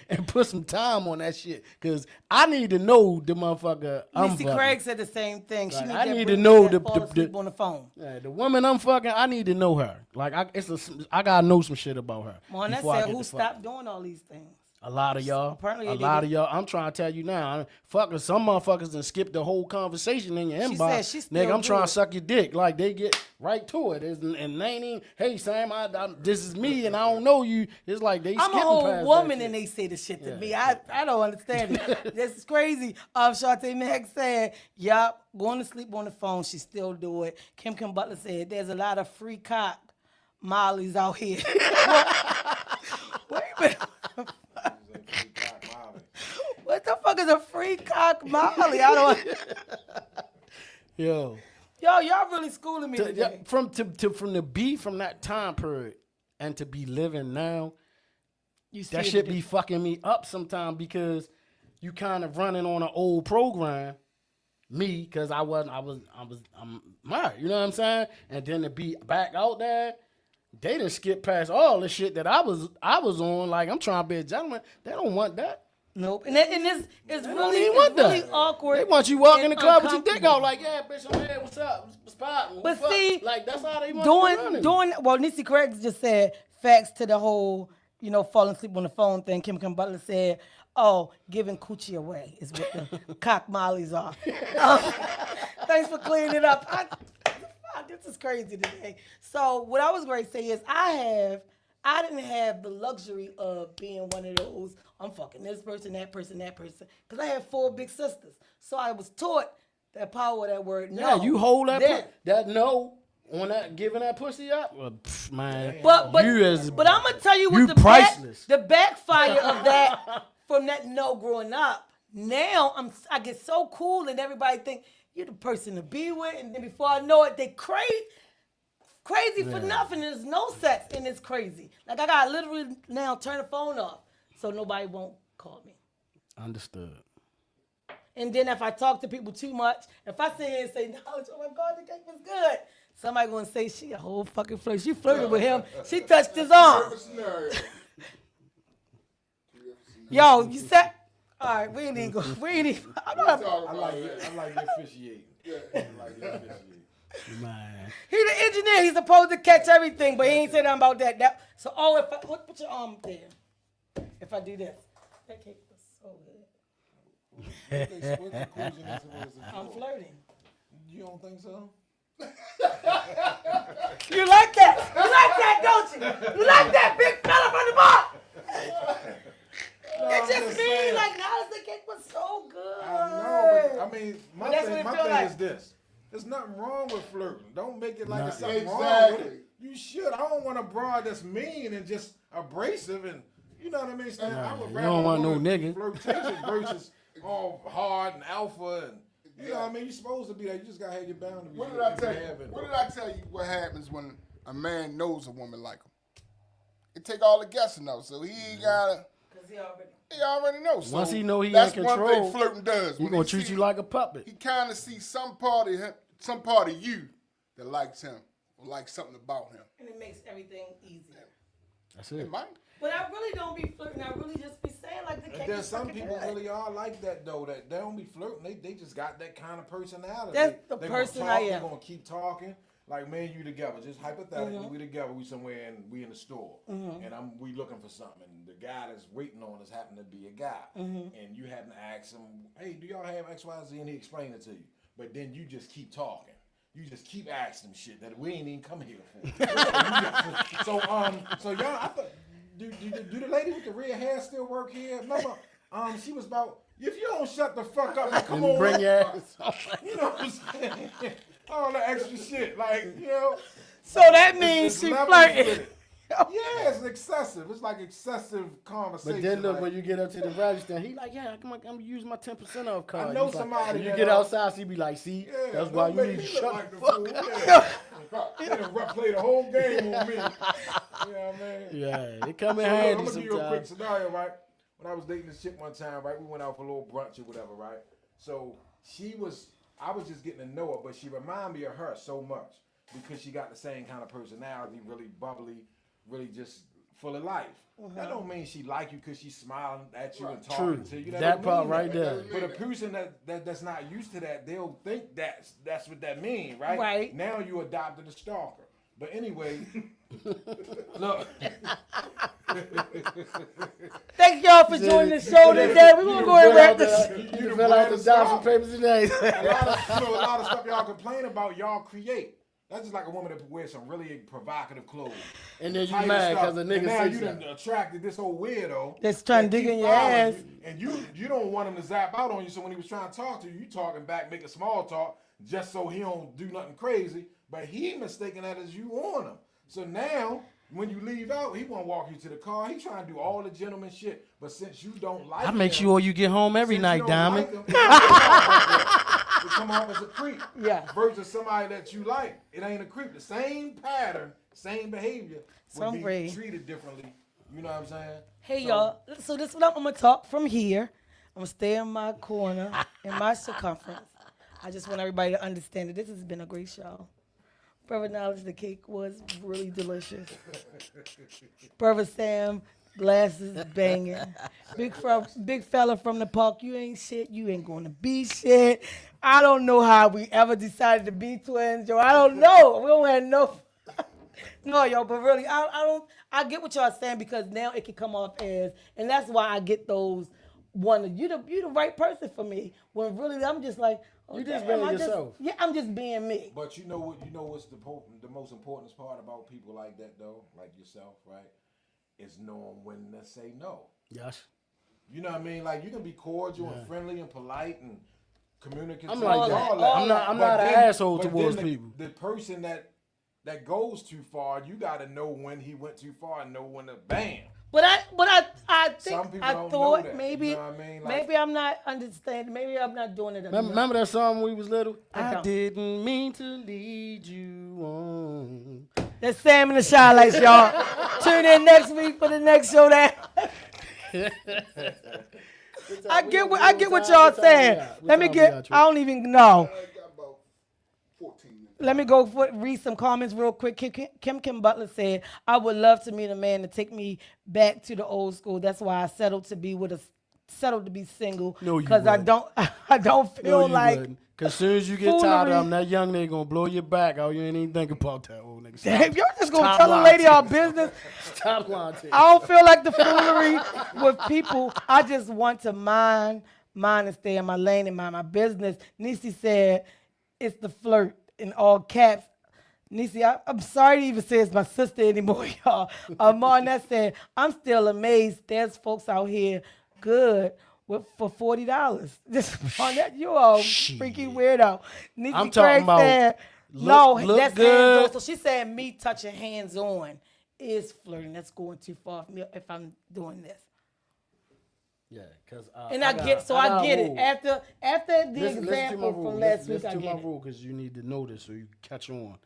and put some time on that shit. Cause I need to know the motherfucker I'm Missy fucking. Craig said the same thing. She Like, need I that need to Britney know that fall asleep on the phone. Yeah, the woman I'm fucking, I need to know her. Like, I gotta know some shit about her. Mon, that before I said get who to fuck. stopped doing all these things. A lot of y'all. Apparently a they lot did. of y'all. I'm trying to tell you now. Fuckers, some motherfuckers done skip the whole conversation in your She inbox. said she still Nigga, I'm do trying it. to suck your dick. Like, they get right to it. And they ain't even, hey, Sam, this is me and I don't know you. It's like they I'm skipping an old past woman that and shit. they say the shit to Yeah. me. I don't understand it. This is crazy. Shantae Meg said, yup, going to sleep on the phone. She still do it. Kim Butler said, there's a lot of free cock mollies out here. Wait a minute. What the fuck is a free cock molly? I don't. Yo. Y'all really schooling me today. From the be from that time period and to be living now, You see that it shit today. be fucking me up sometimes because you kind of running on an old program. Me, cause I'm married, you know what I'm saying? And then to be back out there, they done skip past all the shit that I was on. Like, I'm trying to be a gentleman. They don't want that. Nope. And it's don't really, even want it's really that. awkward. They want you walking in and the club with your dick uncomfortable. out, like, yeah, bitch, I'm here. What's up? What's poppin'? But Fuck? see, Like, that's how they want you running. well, Nissy Craig just said facts to the whole, falling asleep on the phone thing. Kim Butler said, oh, giving coochie away is what the cock mollies are. Thanks for clearing it up. This is crazy today. So what I was going to say is I didn't have the luxury of being one of those, I'm fucking this person, that person, that person. Because I had 4 big sisters. So I was taught that power of that word no. Yeah, you hold Then. that no on that, giving that pussy up. Well, man, But I'm gonna tell you what priceless. the backfire of that from that no growing up. Now I get so cool and everybody think you're the person to be with, and then before I know it, they crazy for nothing. There's no sex and it's crazy. Like I gotta literally now turn the phone off so nobody won't call me. Understood. And then if I talk to people too much, if I sit here and say, "Knowledge, oh my God, the cake was good," somebody gonna say she a whole fucking flirt. She flirted with him. She touched his arm. Yo, you said. All right, we ain't even go. We ain't even. I like the officiating. I like the officiating. Man. He the engineer. He's supposed to catch everything, but he ain't say nothing about that. So, if I put your arm there, if I do this, that cake was so good. I'm flirting. You don't think so? You like that? You like that, don't you? You like that big fella from the bar? It just means like now the cake was so good. I know, but I mean, my But that's what thing, it my feel thing like. is this. There's nothing wrong with flirting. Don't make it like Nah. it's something wrong with Exactly. it. You should. I don't want a broad that's mean and just abrasive and you know what I mean? Stan? I would you rather don't a want no woman nigga. flirtatious versus all hard and alpha and you know what I mean? You're supposed to be there. You just gotta have your boundaries. What did I tell you? Having- What did I tell you? What happens when a man knows a woman like him? It take all the guessing though, so he ain't gotta. Cause He already knows. So Once he know he in that's control, one thing flirting does. He When gonna he treat see- you like a puppet. He kind of sees some part of him, some part of you that likes him or likes something about him. and it makes everything easier. That's It it. might. But I really don't be flirting. I really just be saying like the cake And then is some fucking people good. really are like that though. That they don't be flirting. They just got that kind of personality. That's the they person gonna talk, I am. They gonna keep talking. Like me and you together, just hypothetically, we together, we somewhere and we in the store, and we looking for something. And the guy that's waiting on us happen to be a guy, and you happen to ask him, "Hey, do y'all have X, Y, Z?" And he explain it to you. But then you just keep talking. You just keep asking him shit that we ain't even come here for. so y'all, I thought, do the lady with the red hair still work here? Remember, she was about. If you don't shut the fuck up and come on, Bring your ass. you know what I'm saying? All the extra shit, like, you know. So that means it's she levels with flirting. it. Yeah, it's excessive. It's like excessive conversation. But then look, like, when you get up to the register, he like, yeah, I'm gonna use my 10% off card. I know He's like- somebody when you that, get outside, she be like, see, yeah, that's why don't you make need to me look shut like the the fuck fool. up. Yeah. They done play the whole game on me. You know what I mean? Yeah, it come in So, look, handy I'm gonna give you a quick sometimes. scenario, right? When I was dating this chick one time, right? We went out for a little brunch or whatever, right? So I was just getting to know her, but she reminded me of her so much because she got the same kind of personality, really bubbly, really just full of life. That don't mean she like you because she's smiling at you and True. talking to you. That don't part mean right that. there. But a person that's not used to that, they'll think that's what that means, right? Right. Now you adopted a stalker. But anyway, look. Thank y'all for joining the show today. We're gonna go ahead and wrap this. You fill out the adoption papers today. a lot of stuff y'all complain about, y'all create. That's just like a woman that wears some really provocative clothes. And then you Tight mad stuff. because a And nigga now say you done something. attracted this old weirdo That's trying to that dig keep in your following ass. you, and you don't want him to zap out on you. So when he was trying to talk to you, you talking back, making small talk, just so he don't do nothing crazy. But he mistaken that as you on him. So now when you leave out, he want to walk you to the car. He trying to do all the gentleman shit. But since you don't like I make him, sure you get home every since night, you don't Diamond. like him, it come off as a creep. Yeah. Versus somebody that you like. It ain't a creep. The same pattern, same behavior would be Hungry. treated differently. You know what I'm saying? Hey So, y'all, so this is what I'm gonna talk from here. I'm gonna stay in my corner, in my circumference. I just want everybody to understand that this has been a great show. Brother Knowledge, the cake was really delicious. Brother Sam, glasses banging. Big fella from the park, you ain't shit. You ain't gonna be shit. I don't know how we ever decided to be twins, yo. I don't know. We don't have no. No, yo, but really, I don't. I get what y'all saying because now it can come off as, and that's why I get those. You the right person for me. When really I'm just like, oh, You just damn, being I yourself. Yeah, I'm just being me. But you know what? You know what's the most important part about people like that though, like yourself, right? Is knowing when to say no. Yes. You know what I mean? Like you can be cordial and friendly and polite and communicative. I'm like that. all that. I'm But not an then- asshole but towards then people. The person that goes too far, you got to know when he went too far and know when to bam. But I think Some people I don't thought know that, maybe you know what I mean? Like- maybe I'm not understanding. Maybe I'm not doing it enough. Remember that song when we was little? I I don't. didn't mean to lead you on. That's Sam and the Shy Lights, y'all. Tune in next week for the next show. I get what y'all saying. Let me get. I don't even know. I got about 14 minutes. Let me go read some comments real quick. Kim Butler said, "I would love to meet a man to take me back to the old school. That's why I settled to be single. No, you because I wouldn't. don't feel like Because as soon as you get tired foolery. of them, that young nigga gonna blow your back out. You ain't even think about that old nigga. Damn, you're just gonna Stop tell a lying lady to our me. business. Stop lying to you. I don't feel like the foolery with people. I just want to mind and stay in my lane and mind my business." Nisi said, "It's the flirt in all caps." Nisi, I'm sorry to even say it's my sister anymore, y'all. Marnette said, "I'm still amazed. There's folks out here good for $40. Just Marnette, you a freaky weirdo." Nisi I'm Craig talking about said, "No, look that's good. hands on." So she said, "Me touching hands on is flirting. That's going too far for me if I'm doing this." Yeah, because And I get it. rule. After the Listen to my example rule. from last week, Listen I to get my it. rule because you need to know this so you can catch on.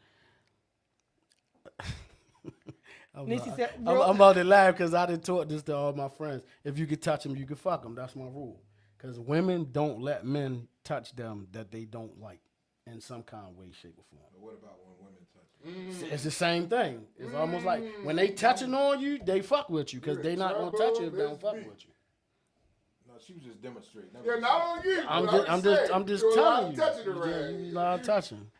Nisi said, I'm about to laugh because I done taught this to all my friends. If you could touch them, you can fuck them. That's my rule. Because women don't let men touch them that they don't like in some kind of way, shape, or form. What about when women touch you? It's the same thing. It's almost like when they touching on you, they fuck with you because they not going to touch you if they don't fuck with you. No, she was just demonstrating. That Yeah, was not on you. I'm just telling you. Touching You around. be not touching.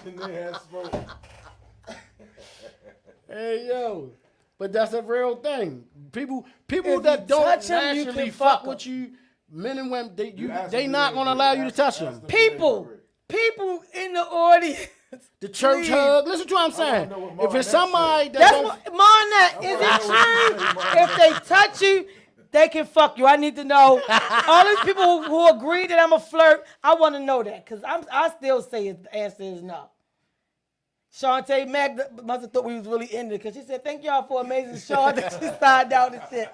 Engineer spoke. Hey yo, but that's a real thing. People If that you don't touch 'em, you naturally can fuck fuck with you, men and women, You asked they them not to gonna agree. allow you to Ask- touch ask them. them. people in the audience. The church Please. hug. Listen to what I'm saying. know what If Mark it's said. somebody that That's don't, what Marnette, is I it know what you true? say, If they touch you, they can fuck you. I need to know. All these people who agree that I'm a flirt, I want to know that because I still say the answer is no. Shantae Mack must have thought we was really in it because she said, thank y'all for amazing show. That she signed out and shit.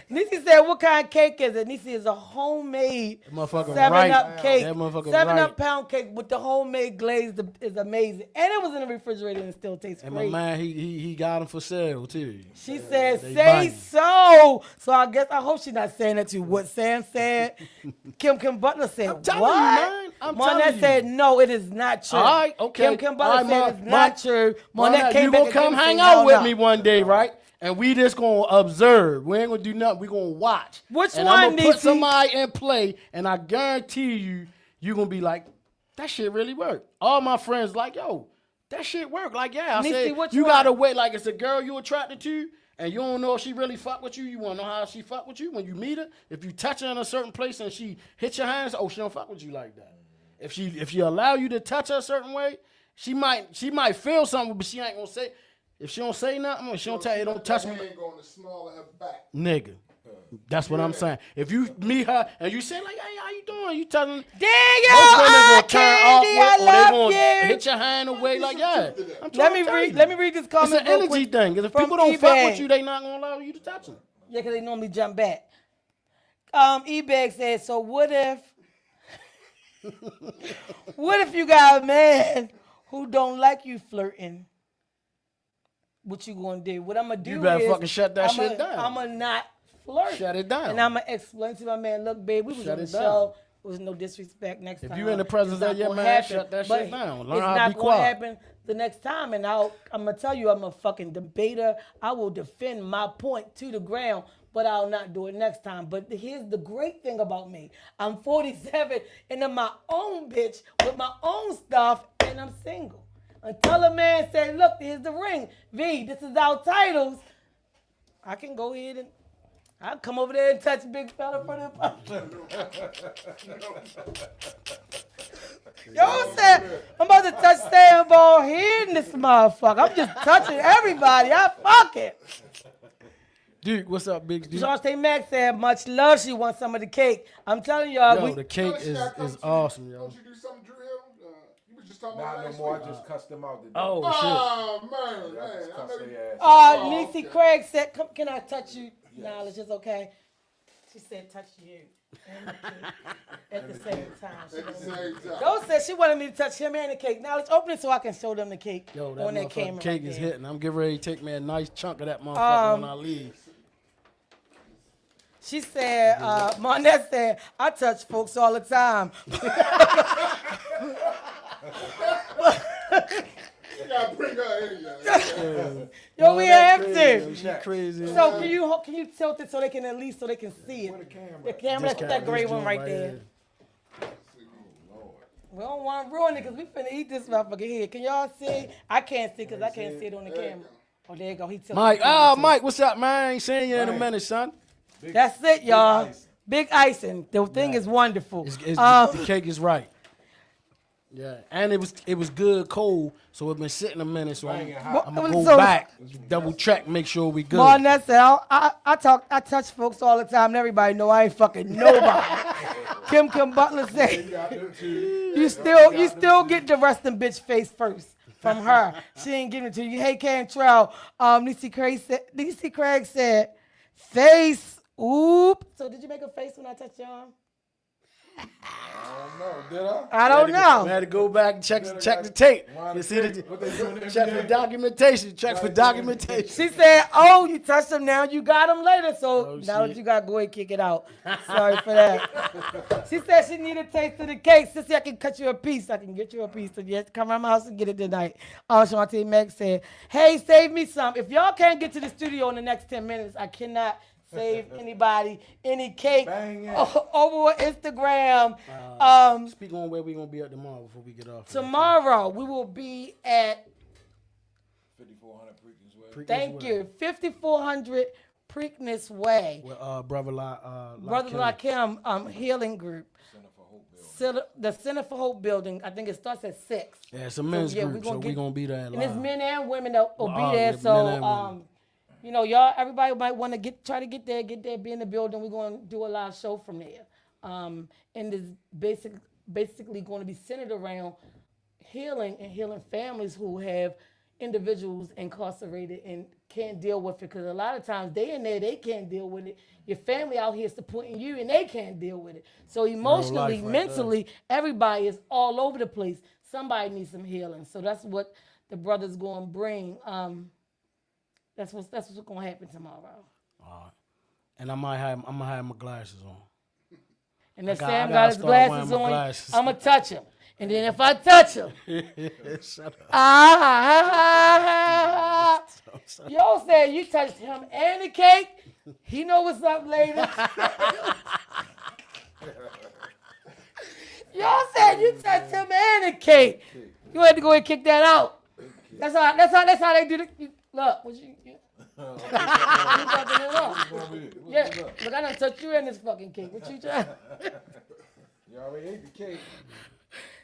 Nisi said, what kind of cake is it? Nisi is a homemade That motherfucker 7-Up right. cake. That motherfucker 7-Up right. pound cake with the homemade glaze is amazing. And it was in the refrigerator and it still tastes And great. my man, he got them for sale too. She said, They say buying. so. So I hope she's not saying that to what Sam said. Kim Butler said, I'm telling what? you, man. I'm telling Monette you. said, no, it is not true. All right, okay. Kim All Butler right, said it's not true. Monette Monette, came you back gonna come again and hang said, out hell with no. me one day, right? And we just gonna observe. We ain't gonna do nothing. We gonna watch. Which and one, I'm gonna put Niecy? somebody in play, and I guarantee you gonna be like, that shit really worked. All my friends like, yo, that shit worked. Like, yeah, I Niecy, said, which you one? gotta wait. Like, it's a girl you attracted to, and you don't know if she really fuck with you. You wanna know how she fuck with you when you meet her. If you touch her in a certain place and she hit your hands, oh, she don't fuck with you like that. If she allow you to touch her a certain way, she might feel something, but she ain't gonna say. If she don't say nothing, she don't tell you, don't touch me, Ain't going the small of her back. nigga. That's what I'm saying. If you meet her and you say like, "Hey, how you doing?" You telling Daniel, most women gonna turn Candy, awkward, or they I gonna love you. hit your hand away like, yeah. I'm Let trying me to tell read. you. Let me read this It's comment. an real energy quick thing. 'Cause if from people don't fuck eBay. with you, they not gonna allow you to touch them. Yeah, because they normally jump back. eBay said, so what if you got a man who don't like you flirting? What you gonna do? What I'm gonna do You better is fucking shut that I'ma- shit down. I'm gonna not flirt. Shut it down. And I'm gonna explain to my man, look, babe, we was Shut on the it down. show. There was no disrespect next If time. you in the presence It's not of your gonna man, happen. shut that But shit down. Learn it's how to not be gonna quiet. happen the next time. And I'm gonna tell you, I'm a fucking debater. I will defend my point to the ground, but I'll not do it next time. But here's the great thing about me. I'm 47 and I'm my own bitch with my own stuff, and I'm single. Until a man say, look, here's the ring. V, this is our titles. I can go ahead and I'll come over there and touch big fella for the Yo said, I'm about to touch Sam ball here in this motherfucker. I'm just touching everybody. I fuck it. Dude, what's up, Big Dude? Shantae Mack said, much love. She wants some of the cake. I'm telling y'all, Yo, the cake is awesome, yo. Don't you do something, Drew Hill? You was just talking Not about no last more. week. I just cussed them out today. Oh, Oh, man, I just man. I cussed know their you. ass. Niecy okay. Craig said, can I touch you? Knowledge is okay. She said, touch you. And the cake at the same time. She At the wanted- same time. Rose said she wanted me to touch him and the cake. Now let's open it so I can show them the cake Yo, that on that motherfucking camera. cake right is there. hitting. I'm getting ready to take me a nice chunk of that motherfucker when I leave. She said, Monette said, I touch folks all the time. You gotta bring her in here. Yo, we have to. She crazy. So can you tilt it so they can see it? The camera. The camera, that's that gray This one joint right there. here. Lord. We don't want to ruin it because we finna eat this motherfucker here. Can y'all see? I can't see because I can't see it on the There you camera. Oh, there you go. He tilted. Mike, the camera too. Mike, what's up, man? I ain't seen you in a Mike. minute, son. That's it, y'all. ice. Big icing. The thing is wonderful. The cake is right. Yeah, and it was good cold, so it's been sitting a minute. So Banging I'm hot. gonna go So- back, double check, make sure we good. Marnette said, I touch folks all the time, and everybody know I ain't fucking nobody. Kim Butler said, you still get the resting bitch face first from her. She ain't giving it to you. Hey, Cantrell. Niecy Craig said, face. Oop. So did you make a face when I touched your arm? I don't know. Did I? I don't We know. had to go back and check the tape. Why You the see tape? What they doing every check for day? documentation. Check for documentation. She said, oh, you touched him now. You got him later. So Oh, now that shit. you got to go ahead and kick it out. Sorry for that. She said she need a taste of the cake. Sissy, I can cut you a piece. I can get you a piece. So yes, come around my house and get it tonight. Shantae Meg said, hey, save me some. If y'all can't get to the studio in the next 10 minutes, I cannot save anybody any cake Bang it. over Instagram. Speak on where we gonna be at tomorrow before we get off. Tomorrow we will be at 5400 Preakness Way. thank you 5400 Preakness Way. With brother Brother Lakim Healing Group. Center for Hope Building. The Center for Hope building. I think it starts at 6. Yeah, it's a men's yeah, group, so we're gonna be there And it's live. men and women that will be Oh, there. yeah, So men and women. you know, y'all, everybody might want to try to get there, be in the building. We're going to do a live show from there. And it's basically going to be centered around healing and healing families who have individuals incarcerated and can't deal with it because a lot of times they in there they can't deal with it. Your family out here supporting you and they can't deal with it. So emotionally, life right mentally, everybody is all over the place. Somebody needs some healing. So that's what the brother's going to bring. That's what's going to happen tomorrow. And I'm gonna have my glasses on. And if I Sam gotta got his start wearing glasses my on, glasses. I'm going to touch him. And then if I touch him, Shut up. Yo said you touched him and the cake. He know what's up, ladies. Yo said you touched him and the cake. You had to go ahead and kick that out. That's how they do the. Look, what you fucking it up. Yeah, look, I done touched you in this fucking cake. What you trying? You already ate the cake.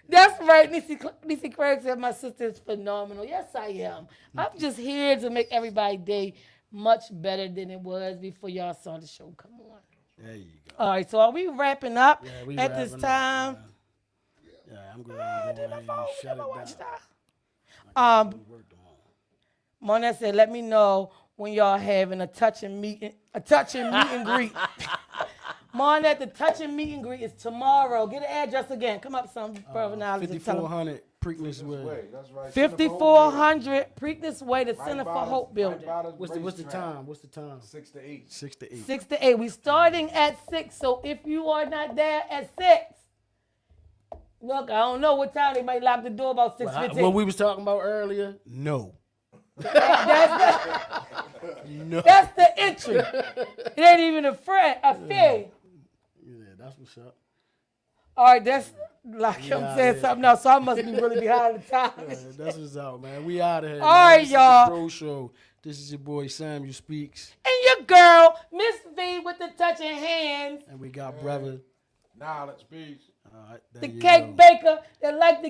That's right. Niecy Craig said my sister is phenomenal. Yes, I am. I'm just here to make everybody's day much better than it was before y'all saw the show. Come on. There you go. All right, so are we wrapping up We at this wrapping up, time? man. Yeah, I'm going to go ahead and shut it down. Monet said, "Let me know when y'all having a touch and meet and greet." Monet, the touch and meet and greet is tomorrow. Get the address again. Come up, some brother knowledge. 5400 Preakness Way. That's right. 5400 Preakness Way, the Center for Hope building. What's the time? 6 to 8. 6 to 8. 6 to 8. We starting at 6. So if you are not there at 6, look, I don't know what time they might lock the door about 6:15. What we was talking about earlier? No. No. That's the entry. It ain't even a fee. Yeah, that's what's up. All right, that's like him saying something else, so I must be really behind the Yeah, times. that's what's up, man. We out of here. All right, This is y'all. the Bro Show. This is your boy Samuel Speaks. And your girl, Miss V with the touching hands, And we got brother. Knowledge, peace. All right, there the you cake go. baker that like to